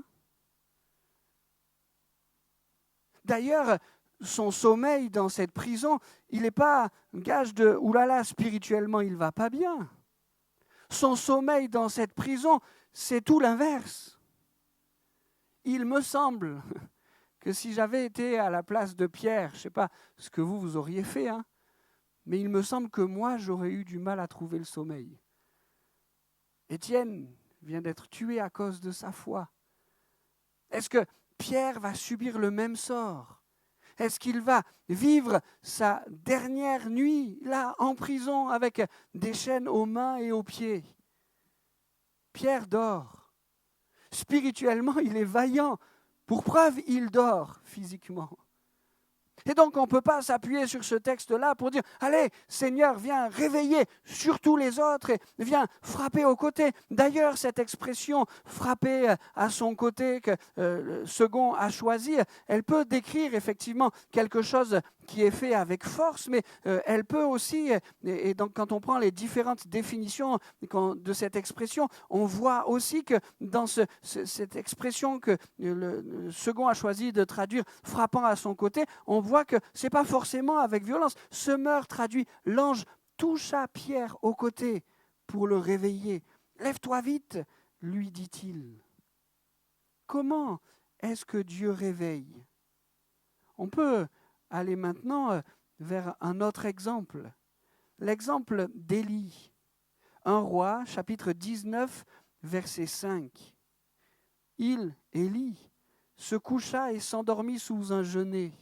D'ailleurs, son sommeil dans cette prison, il n'est pas un gage de « oulala, spirituellement, il ne va pas bien ». Son sommeil dans cette prison, c'est tout l'inverse. Il me semble que si j'avais été à la place de Pierre, je ne sais pas ce que vous auriez fait, mais il me semble que moi, j'aurais eu du mal à trouver le sommeil. Étienne vient d'être tué à cause de sa foi. Est-ce que Pierre va subir le même sort ? Est-ce qu'il va vivre sa dernière nuit là en prison avec des chaînes aux mains et aux pieds ? Pierre dort. Spirituellement, il est vaillant. Pour preuve, il dort physiquement. Et donc, on ne peut pas s'appuyer sur ce texte-là pour dire « Allez, Seigneur, viens réveiller surtout les autres et viens frapper au côté. » D'ailleurs, cette expression « frapper à son côté » que le second a choisi, elle peut décrire effectivement quelque chose qui est fait avec force, mais elle peut aussi, et donc quand on prend les différentes définitions de cette expression, on voit aussi que dans cette expression que le second a choisi de traduire « frappant à son côté », on voit que ce n'est pas forcément avec violence. Ce meurtre traduit « l'ange toucha Pierre au côté pour le réveiller. Lève-toi vite, lui dit-il. » Comment est-ce que Dieu réveille ? On peut aller maintenant vers un autre exemple. L'exemple d'Élie. 1 Roi, chapitre 19, verset 5. Élie, se coucha et s'endormit sous un genêt.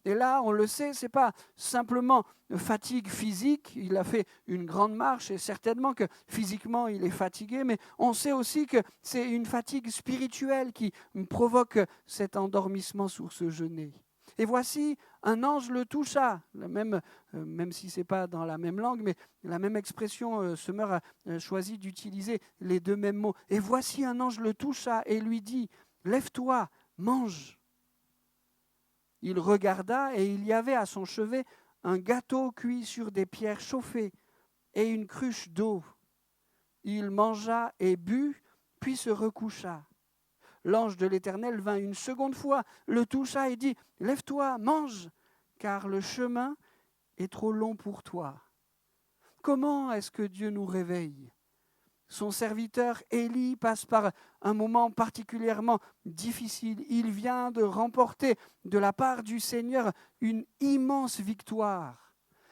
Et là, on le sait, ce n'est pas simplement fatigue physique, il a fait une grande marche et certainement que physiquement il est fatigué, mais on sait aussi que c'est une fatigue spirituelle qui provoque cet endormissement sur ce genêt. Et voici, un ange le toucha, même si ce n'est pas dans la même langue, mais la même expression, Semeur a choisi d'utiliser les deux mêmes mots. Et voici, un ange le toucha et lui dit, « Lève-toi, mange !» Il regarda et il y avait à son chevet un gâteau cuit sur des pierres chauffées et une cruche d'eau. Il mangea et but, puis se recoucha. L'ange de l'Éternel vint une seconde fois, le toucha et dit « Lève-toi, mange, car le chemin est trop long pour toi. » Comment est-ce que Dieu nous réveille ? Son serviteur Élie passe par un moment particulièrement difficile. Il vient de remporter de la part du Seigneur une immense victoire.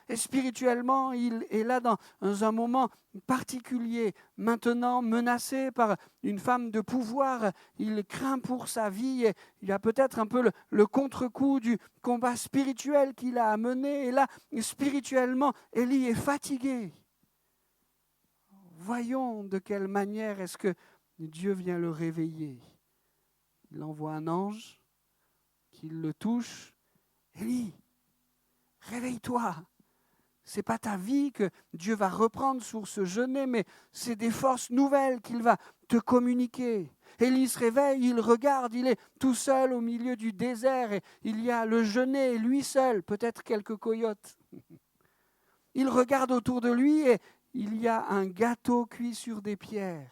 Et spirituellement, il est là dans un moment particulier. Maintenant, menacé par une femme de pouvoir, il craint pour sa vie. Et il y a peut-être un peu le contre-coup du combat spirituel qu'il a à mener. Et là, spirituellement, Élie est fatigué. Voyons de quelle manière est-ce que Dieu vient le réveiller. Il envoie un ange qui le touche. Élie, réveille-toi. Ce n'est pas ta vie que Dieu va reprendre sur ce jeûner, mais c'est des forces nouvelles qu'il va te communiquer. Élie se réveille, il regarde, il est tout seul au milieu du désert et il y a le geôlier, lui seul, peut-être quelques coyotes. Il regarde autour de lui et il y a un gâteau cuit sur des pierres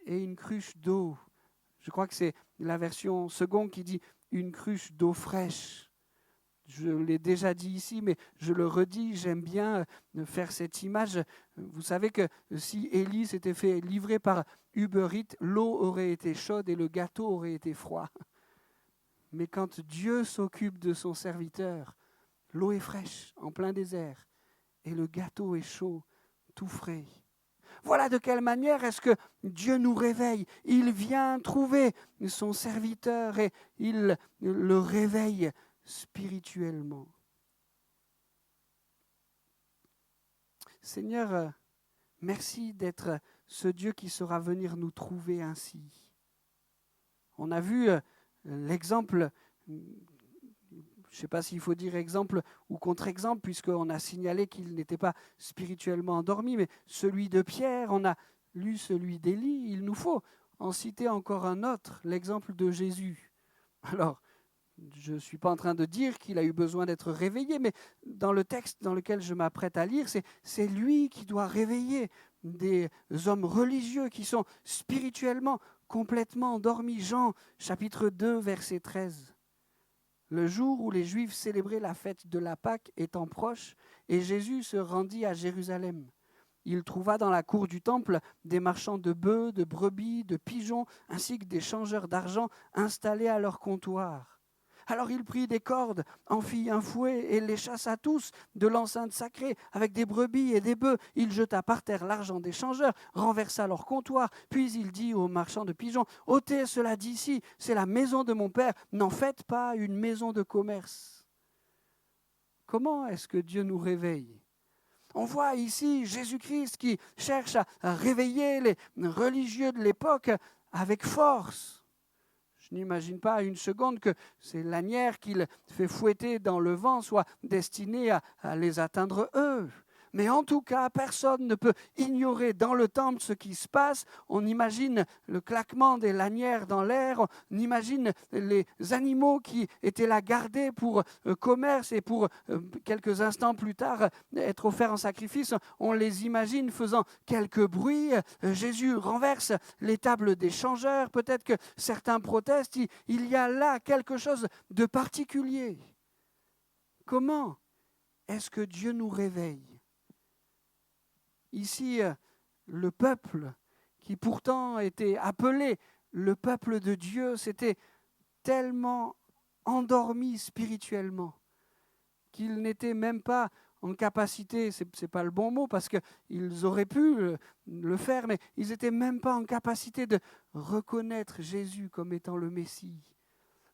et une cruche d'eau. Je crois que c'est la version seconde qui dit une cruche d'eau fraîche. Je l'ai déjà dit ici, mais je le redis, j'aime bien faire cette image. Vous savez que si Élie s'était fait livrer par Uber Eats, l'eau aurait été chaude et le gâteau aurait été froid. Mais quand Dieu s'occupe de son serviteur, l'eau est fraîche, en plein désert, et le gâteau est chaud, tout frais. Voilà de quelle manière est-ce que Dieu nous réveille. Il vient trouver son serviteur et il le réveille spirituellement. Seigneur, merci d'être ce Dieu qui saura venir nous trouver ainsi. On a vu l'exemple, je ne sais pas s'il faut dire exemple ou contre-exemple, puisqu'on a signalé qu'il n'était pas spirituellement endormi, mais celui de Pierre, on a lu celui d'Élie, il nous faut en citer encore un autre, l'exemple de Jésus. Alors, je ne suis pas en train de dire qu'il a eu besoin d'être réveillé, mais dans le texte dans lequel je m'apprête à lire, c'est lui qui doit réveiller des hommes religieux qui sont spirituellement complètement endormis. Jean, chapitre 2, verset 13. Le jour où les Juifs célébraient la fête de la Pâque étant proche, et Jésus se rendit à Jérusalem. Il trouva dans la cour du temple des marchands de bœufs, de brebis, de pigeons, ainsi que des changeurs d'argent installés à leur comptoir. Alors il prit des cordes, en fit un fouet et les chassa tous de l'enceinte sacrée avec des brebis et des bœufs. Il jeta par terre l'argent des changeurs, renversa leur comptoir, puis il dit aux marchands de pigeons, « ôtez cela d'ici, c'est la maison de mon Père, n'en faites pas une maison de commerce. » Comment est-ce que Dieu nous réveille ? On voit ici Jésus-Christ qui cherche à réveiller les religieux de l'époque avec force. Je n'imagine pas une seconde que ces lanières qu'il fait fouetter dans le vent soient destinées à les atteindre eux. Mais en tout cas, personne ne peut ignorer dans le temple ce qui se passe. On imagine le claquement des lanières dans l'air, on imagine les animaux qui étaient là gardés pour commerce et pour quelques instants plus tard être offerts en sacrifice. On les imagine faisant quelques bruits. Jésus renverse les tables des changeurs. Peut-être que certains protestent. Il y a là quelque chose de particulier. Comment est-ce que Dieu nous réveille ? Ici, le peuple qui pourtant était appelé le peuple de Dieu, s'était tellement endormi spirituellement qu'ils n'étaient même pas en capacité, c'est pas le bon mot parce qu'ils auraient pu le faire, mais ils n'étaient même pas en capacité de reconnaître Jésus comme étant le Messie.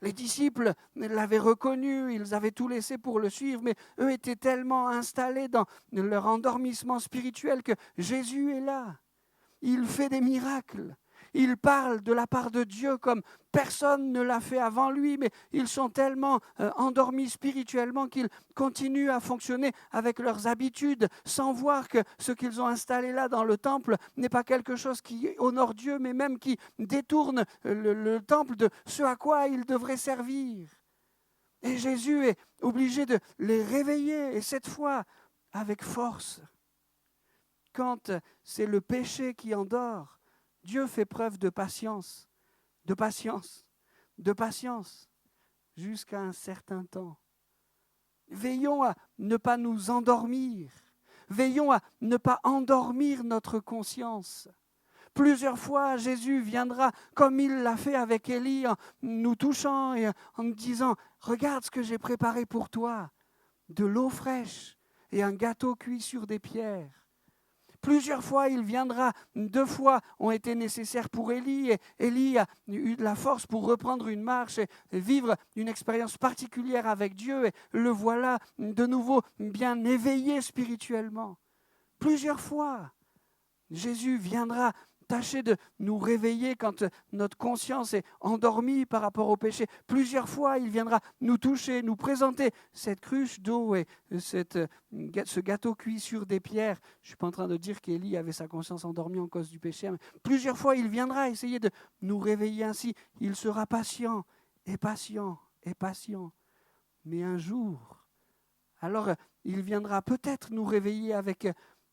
Les disciples l'avaient reconnu, ils avaient tout laissé pour le suivre, mais eux étaient tellement installés dans leur endormissement spirituel que Jésus est là. Il fait des miracles. Il parle de la part de Dieu comme personne ne l'a fait avant lui, mais ils sont tellement endormis spirituellement qu'ils continuent à fonctionner avec leurs habitudes sans voir que ce qu'ils ont installé là dans le temple n'est pas quelque chose qui honore Dieu, mais même qui détourne le temple de ce à quoi il devrait servir. Et Jésus est obligé de les réveiller, et cette fois avec force. Quand c'est le péché qui endort, Dieu fait preuve de patience, jusqu'à un certain temps. Veillons à ne pas nous endormir. Veillons à ne pas endormir notre conscience. Plusieurs fois, Jésus viendra, comme il l'a fait avec Élie, en nous touchant et en nous disant « Regarde ce que j'ai préparé pour toi, de l'eau fraîche et un gâteau cuit sur des pierres. » Plusieurs fois, il viendra. 2 fois ont été nécessaires pour Élie. Et Élie a eu de la force pour reprendre une marche et vivre une expérience particulière avec Dieu. Et le voilà de nouveau bien éveillé spirituellement. Plusieurs fois, Jésus viendra tâcher de nous réveiller quand notre conscience est endormie par rapport au péché. Plusieurs fois, il viendra nous toucher, nous présenter cette cruche d'eau et ce gâteau cuit sur des pierres. Je ne suis pas en train de dire qu'Élie avait sa conscience endormie en cause du péché, mais plusieurs fois, il viendra essayer de nous réveiller ainsi. Il sera patient et patient et patient. Mais un jour, alors il viendra peut-être nous réveiller avec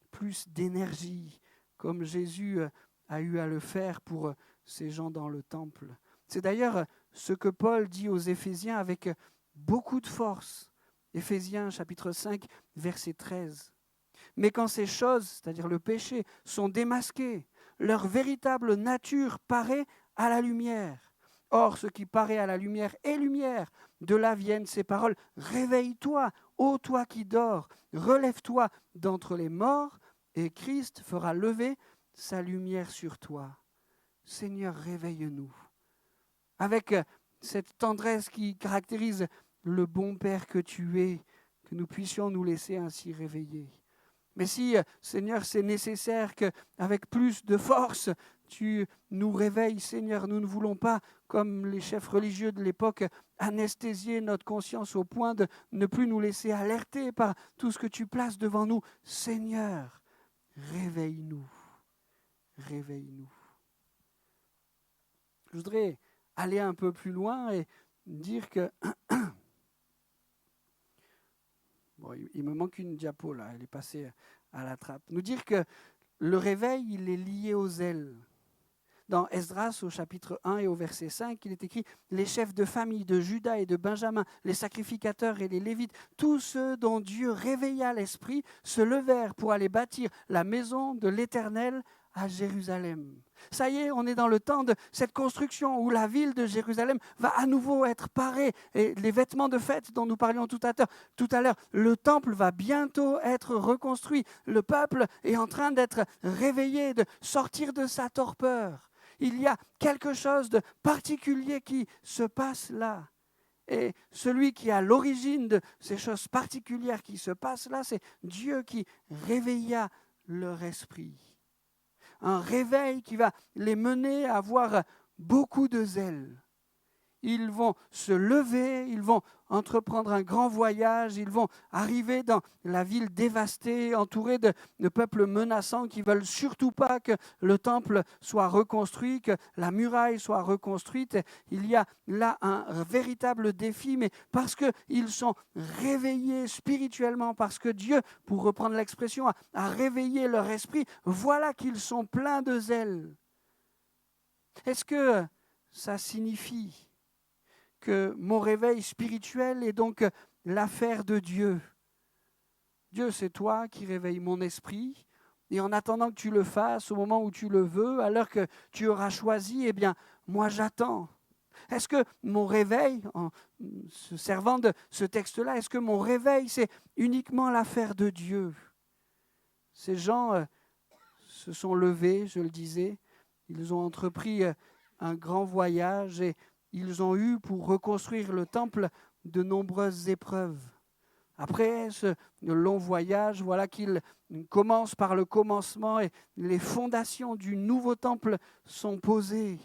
plus d'énergie, comme Jésus a eu à le faire pour ces gens dans le temple. C'est d'ailleurs ce que Paul dit aux Éphésiens avec beaucoup de force. Éphésiens chapitre 5, verset 13. Mais quand ces choses, c'est-à-dire le péché, sont démasquées, leur véritable nature paraît à la lumière. Or, ce qui paraît à la lumière est lumière. De là viennent ces paroles. Réveille-toi, ô toi qui dors, relève-toi d'entre les morts, et Christ fera lever sa lumière sur toi. Seigneur, réveille-nous. Avec cette tendresse qui caractérise le bon Père que tu es, que nous puissions nous laisser ainsi réveiller. Mais si, Seigneur, c'est nécessaire qu'avec plus de force, tu nous réveilles, Seigneur, nous ne voulons pas, comme les chefs religieux de l'époque, anesthésier notre conscience au point de ne plus nous laisser alerter par tout ce que tu places devant nous. Seigneur, réveille-nous. Réveille-nous. Je voudrais aller un peu plus loin et dire que... Bon, il me manque une diapo là, elle est passée à la trappe. Nous dire que le réveil, il est lié aux ailes. Dans Esdras, au chapitre 1 et au verset 5, il est écrit « Les chefs de famille de Juda et de Benjamin, les sacrificateurs et les Lévites, tous ceux dont Dieu réveilla l'esprit, se levèrent pour aller bâtir la maison de l'Éternel à Jérusalem. » Ça y est, on est dans le temps de cette construction où la ville de Jérusalem va à nouveau être parée. Et les vêtements de fête dont nous parlions tout à l'heure, le temple va bientôt être reconstruit. Le peuple est en train d'être réveillé, de sortir de sa torpeur. Il y a quelque chose de particulier qui se passe là. Et celui qui est à l'origine de ces choses particulières qui se passent là, c'est Dieu qui réveilla leur esprit. Un réveil qui va les mener à avoir beaucoup de zèle. Ils vont se lever, ils vont entreprendre un grand voyage, ils vont arriver dans la ville dévastée, entourée de peuples menaçants qui ne veulent surtout pas que le temple soit reconstruit, que la muraille soit reconstruite. Il y a là un véritable défi, mais parce qu'ils sont réveillés spirituellement, parce que Dieu, pour reprendre l'expression, a réveillé leur esprit, voilà qu'ils sont pleins de zèle. Est-ce que ça signifie que mon réveil spirituel est donc l'affaire de Dieu? Dieu, c'est toi qui réveilles mon esprit, et en attendant que tu le fasses au moment où tu le veux, à l'heure que tu auras choisi, eh bien, moi j'attends. Est-ce que mon réveil, en se servant de ce texte-là, est-ce que mon réveil, c'est uniquement l'affaire de Dieu? Ces gens se sont levés, je le disais, ils ont entrepris un grand voyage et ils ont eu pour reconstruire le temple de nombreuses épreuves. Après ce long voyage, voilà qu'ils commencent par le commencement et les fondations du nouveau temple sont posées.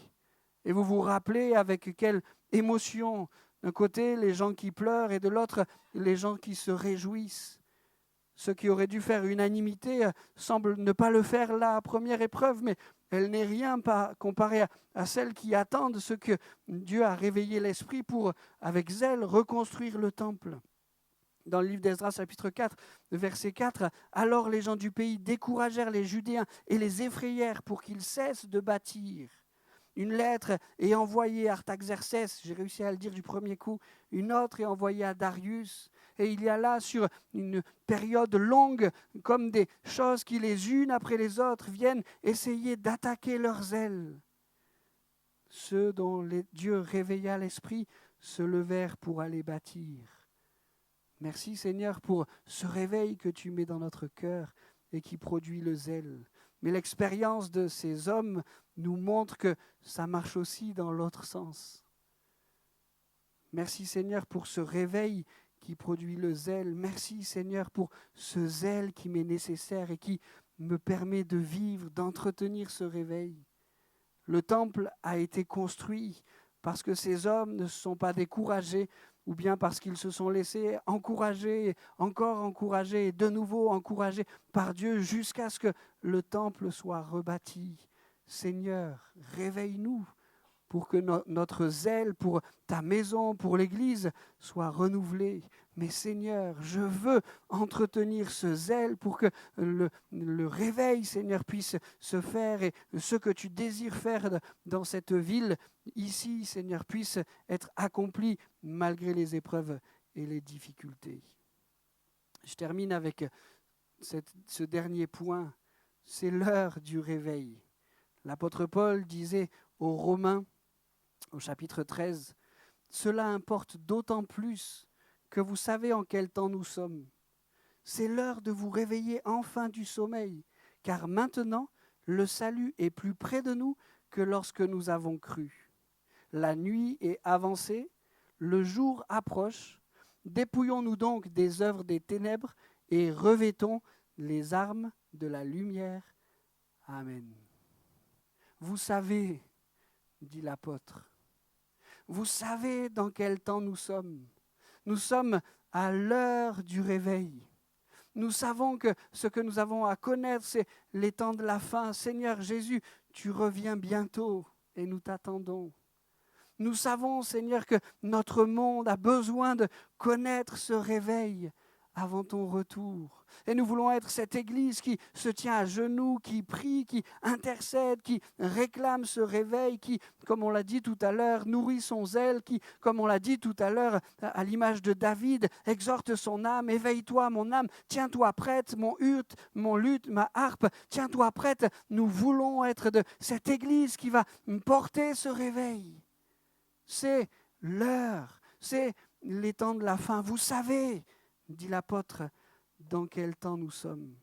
Et vous vous rappelez avec quelle émotion, d'un côté les gens qui pleurent et de l'autre les gens qui se réjouissent. Ce qui aurait dû faire unanimité semble ne pas le faire la première épreuve, mais elle n'est rien pas comparée à celles qui attendent ce que Dieu a réveillé l'esprit pour, avec zèle, reconstruire le temple. Dans le livre d'Esdras, chapitre 4, verset 4, « Alors les gens du pays découragèrent les Judéens et les effrayèrent pour qu'ils cessent de bâtir. Une lettre est envoyée à Artaxerxès, j'ai réussi à le dire du premier coup, une autre est envoyée à Darius, Et il y a là, sur une période longue, comme des choses qui les unes après les autres viennent essayer d'attaquer leurs ailes. Ceux dont Dieu réveilla l'esprit se levèrent pour aller bâtir. Merci Seigneur pour ce réveil que tu mets dans notre cœur et qui produit le zèle. Mais l'expérience de ces hommes nous montre que ça marche aussi dans l'autre sens. Merci Seigneur pour ce réveil qui produit le zèle. Merci Seigneur pour ce zèle qui m'est nécessaire et qui me permet de vivre, d'entretenir ce réveil. Le temple a été construit parce que ces hommes ne se sont pas découragés ou bien parce qu'ils se sont laissés encourager, encore encourager et de nouveau encouragés par Dieu jusqu'à ce que le temple soit rebâti. Seigneur, réveille-nous pour que notre zèle pour ta maison, pour l'Église, soit renouvelé. Mais Seigneur, je veux entretenir ce zèle pour que le réveil, Seigneur, puisse se faire et ce que tu désires faire dans cette ville, ici, Seigneur, puisse être accompli malgré les épreuves et les difficultés. Je termine avec ce dernier point. C'est l'heure du réveil. L'apôtre Paul disait aux Romains, au chapitre 13, « Cela importe d'autant plus que vous savez en quel temps nous sommes. C'est l'heure de vous réveiller enfin du sommeil, car maintenant le salut est plus près de nous que lorsque nous avons cru. La nuit est avancée, le jour approche. Dépouillons-nous donc des œuvres des ténèbres et revêtons les armes de la lumière. Amen. » Vous savez, dit l'apôtre, vous savez dans quel temps nous sommes. Nous sommes à l'heure du réveil. Nous savons que ce que nous avons à connaître, c'est les temps de la fin. Seigneur Jésus, tu reviens bientôt et nous t'attendons. Nous savons, Seigneur, que notre monde a besoin de connaître ce réveil avant ton retour. Et nous voulons être cette Église qui se tient à genoux, qui prie, qui intercède, qui réclame ce réveil, qui, comme on l'a dit tout à l'heure, nourrit son zèle, qui, comme on l'a dit tout à l'heure, à l'image de David, exhorte son âme, éveille-toi mon âme, tiens-toi prête, mon luth, ma harpe, tiens-toi prête. Nous voulons être de cette Église qui va porter ce réveil. C'est l'heure, c'est les temps de la fin. Vous savez, dit l'apôtre, dans quel temps nous sommes.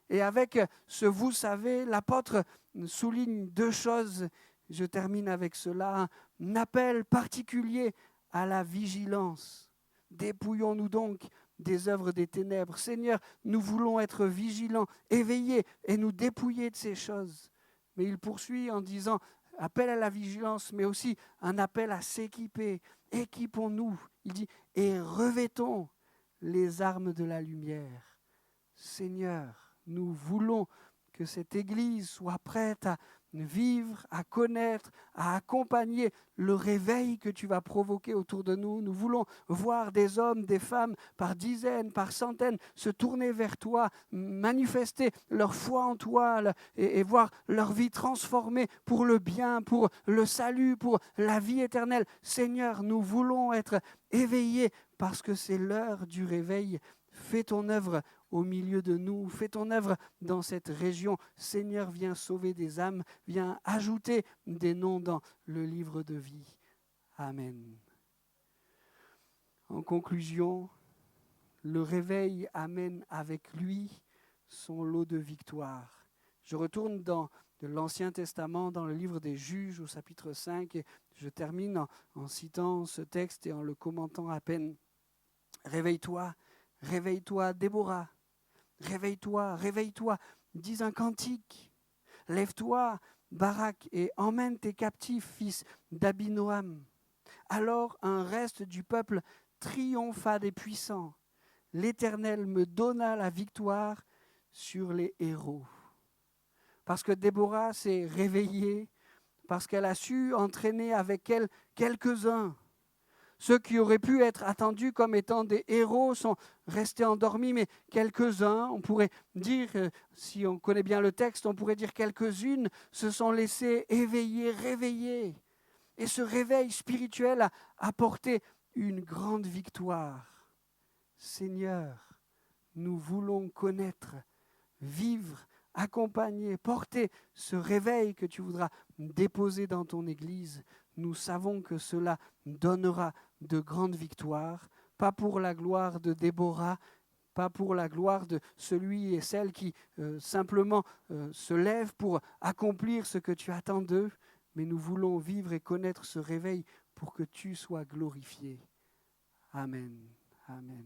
Et avec ce « vous savez », l'apôtre souligne deux choses. Je termine avec cela. Un appel particulier à la vigilance. Dépouillons-nous donc des œuvres des ténèbres. Seigneur, nous voulons être vigilants, éveillés et nous dépouiller de ces choses. Mais il poursuit en disant appel à la vigilance, mais aussi un appel à s'équiper. Équipons-nous. Il dit et revêtons les armes de la lumière. Seigneur, nous voulons que cette Église soit prête à vivre, à connaître, à accompagner le réveil que tu vas provoquer autour de nous. Nous voulons voir des hommes, des femmes, par dizaines, par centaines, se tourner vers toi, manifester leur foi en toi et voir leur vie transformée pour le bien, pour le salut, pour la vie éternelle. Seigneur, nous voulons être éveillés parce que c'est l'heure du réveil. Fais ton œuvre au milieu de nous, fais ton œuvre dans cette région. Seigneur, viens sauver des âmes, viens ajouter des noms dans le livre de vie. Amen. En conclusion, le réveil amène avec lui son lot de victoire. Je retourne dans l'Ancien Testament, dans le livre des Juges, au chapitre 5, et je termine en citant ce texte et en le commentant à peine. Réveille-toi, réveille-toi, Déborah. Réveille-toi, réveille-toi, dis un cantique. Lève-toi, Barak, et emmène tes captifs, fils d'Abinoam. Alors un reste du peuple triompha des puissants. L'Éternel me donna la victoire sur les héros. Parce que Déborah s'est réveillée, parce qu'elle a su entraîner avec elle quelques-uns. Ceux qui auraient pu être attendus comme étant des héros sont restés endormis, mais quelques-uns, on pourrait dire, si on connaît bien le texte, on pourrait dire quelques-unes, se sont laissés éveiller, réveiller. Et ce réveil spirituel a apporté une grande victoire. Seigneur, nous voulons connaître, vivre, accompagner, porter ce réveil que tu voudras déposer dans ton Église. Nous savons que cela donnera de grandes victoires, pas pour la gloire de Déborah, pas pour la gloire de celui et celle qui simplement se lèvent pour accomplir ce que tu attends d'eux, mais nous voulons vivre et connaître ce réveil pour que tu sois glorifié. Amen. Amen.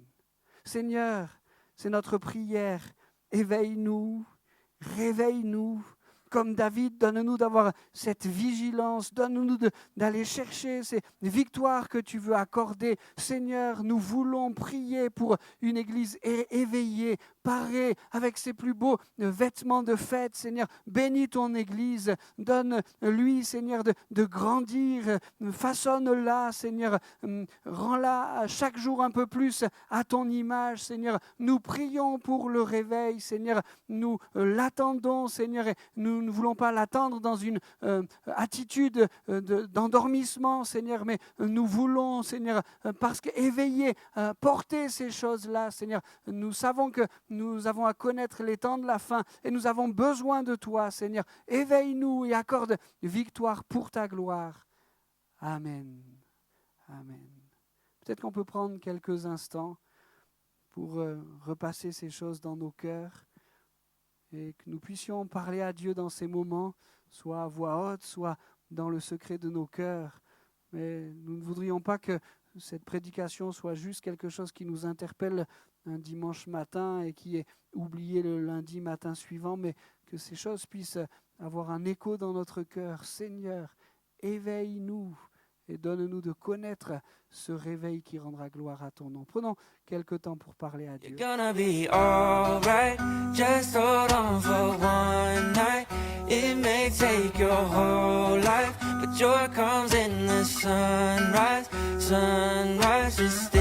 Seigneur, c'est notre prière. Éveille-nous, réveille-nous. Comme David, donne-nous d'avoir cette vigilance, donne-nous d'aller chercher ces victoires que tu veux accorder. Seigneur, nous voulons prier pour une église éveillée, parée, avec ses plus beaux vêtements de fête. Seigneur, bénis ton église, donne-lui, Seigneur, de grandir, façonne-la, Seigneur, rends-la chaque jour un peu plus à ton image, Seigneur. Nous prions pour le réveil, Seigneur, nous l'attendons, Seigneur, et nous ne voulons pas l'attendre dans une attitude d'endormissement, Seigneur, mais nous voulons, Seigneur, parce qu'éveiller, porter ces choses-là, Seigneur. Nous savons que nous avons à connaître les temps de la fin et nous avons besoin de toi, Seigneur. Éveille-nous et accorde victoire pour ta gloire. Amen. Amen. Peut-être qu'on peut prendre quelques instants pour repasser ces choses dans nos cœurs, et que nous puissions parler à Dieu dans ces moments, soit à voix haute, soit dans le secret de nos cœurs. Mais nous ne voudrions pas que cette prédication soit juste quelque chose qui nous interpelle un dimanche matin et qui est oublié le lundi matin suivant, mais que ces choses puissent avoir un écho dans notre cœur. Seigneur, éveille-nous et donne-nous de connaître ce réveil qui rendra gloire à ton nom. Prenons quelques temps pour parler à Dieu. You're gonna be alright, just hold on for one night. It may take your whole life, but joy comes in the sunrise. Sunrise, just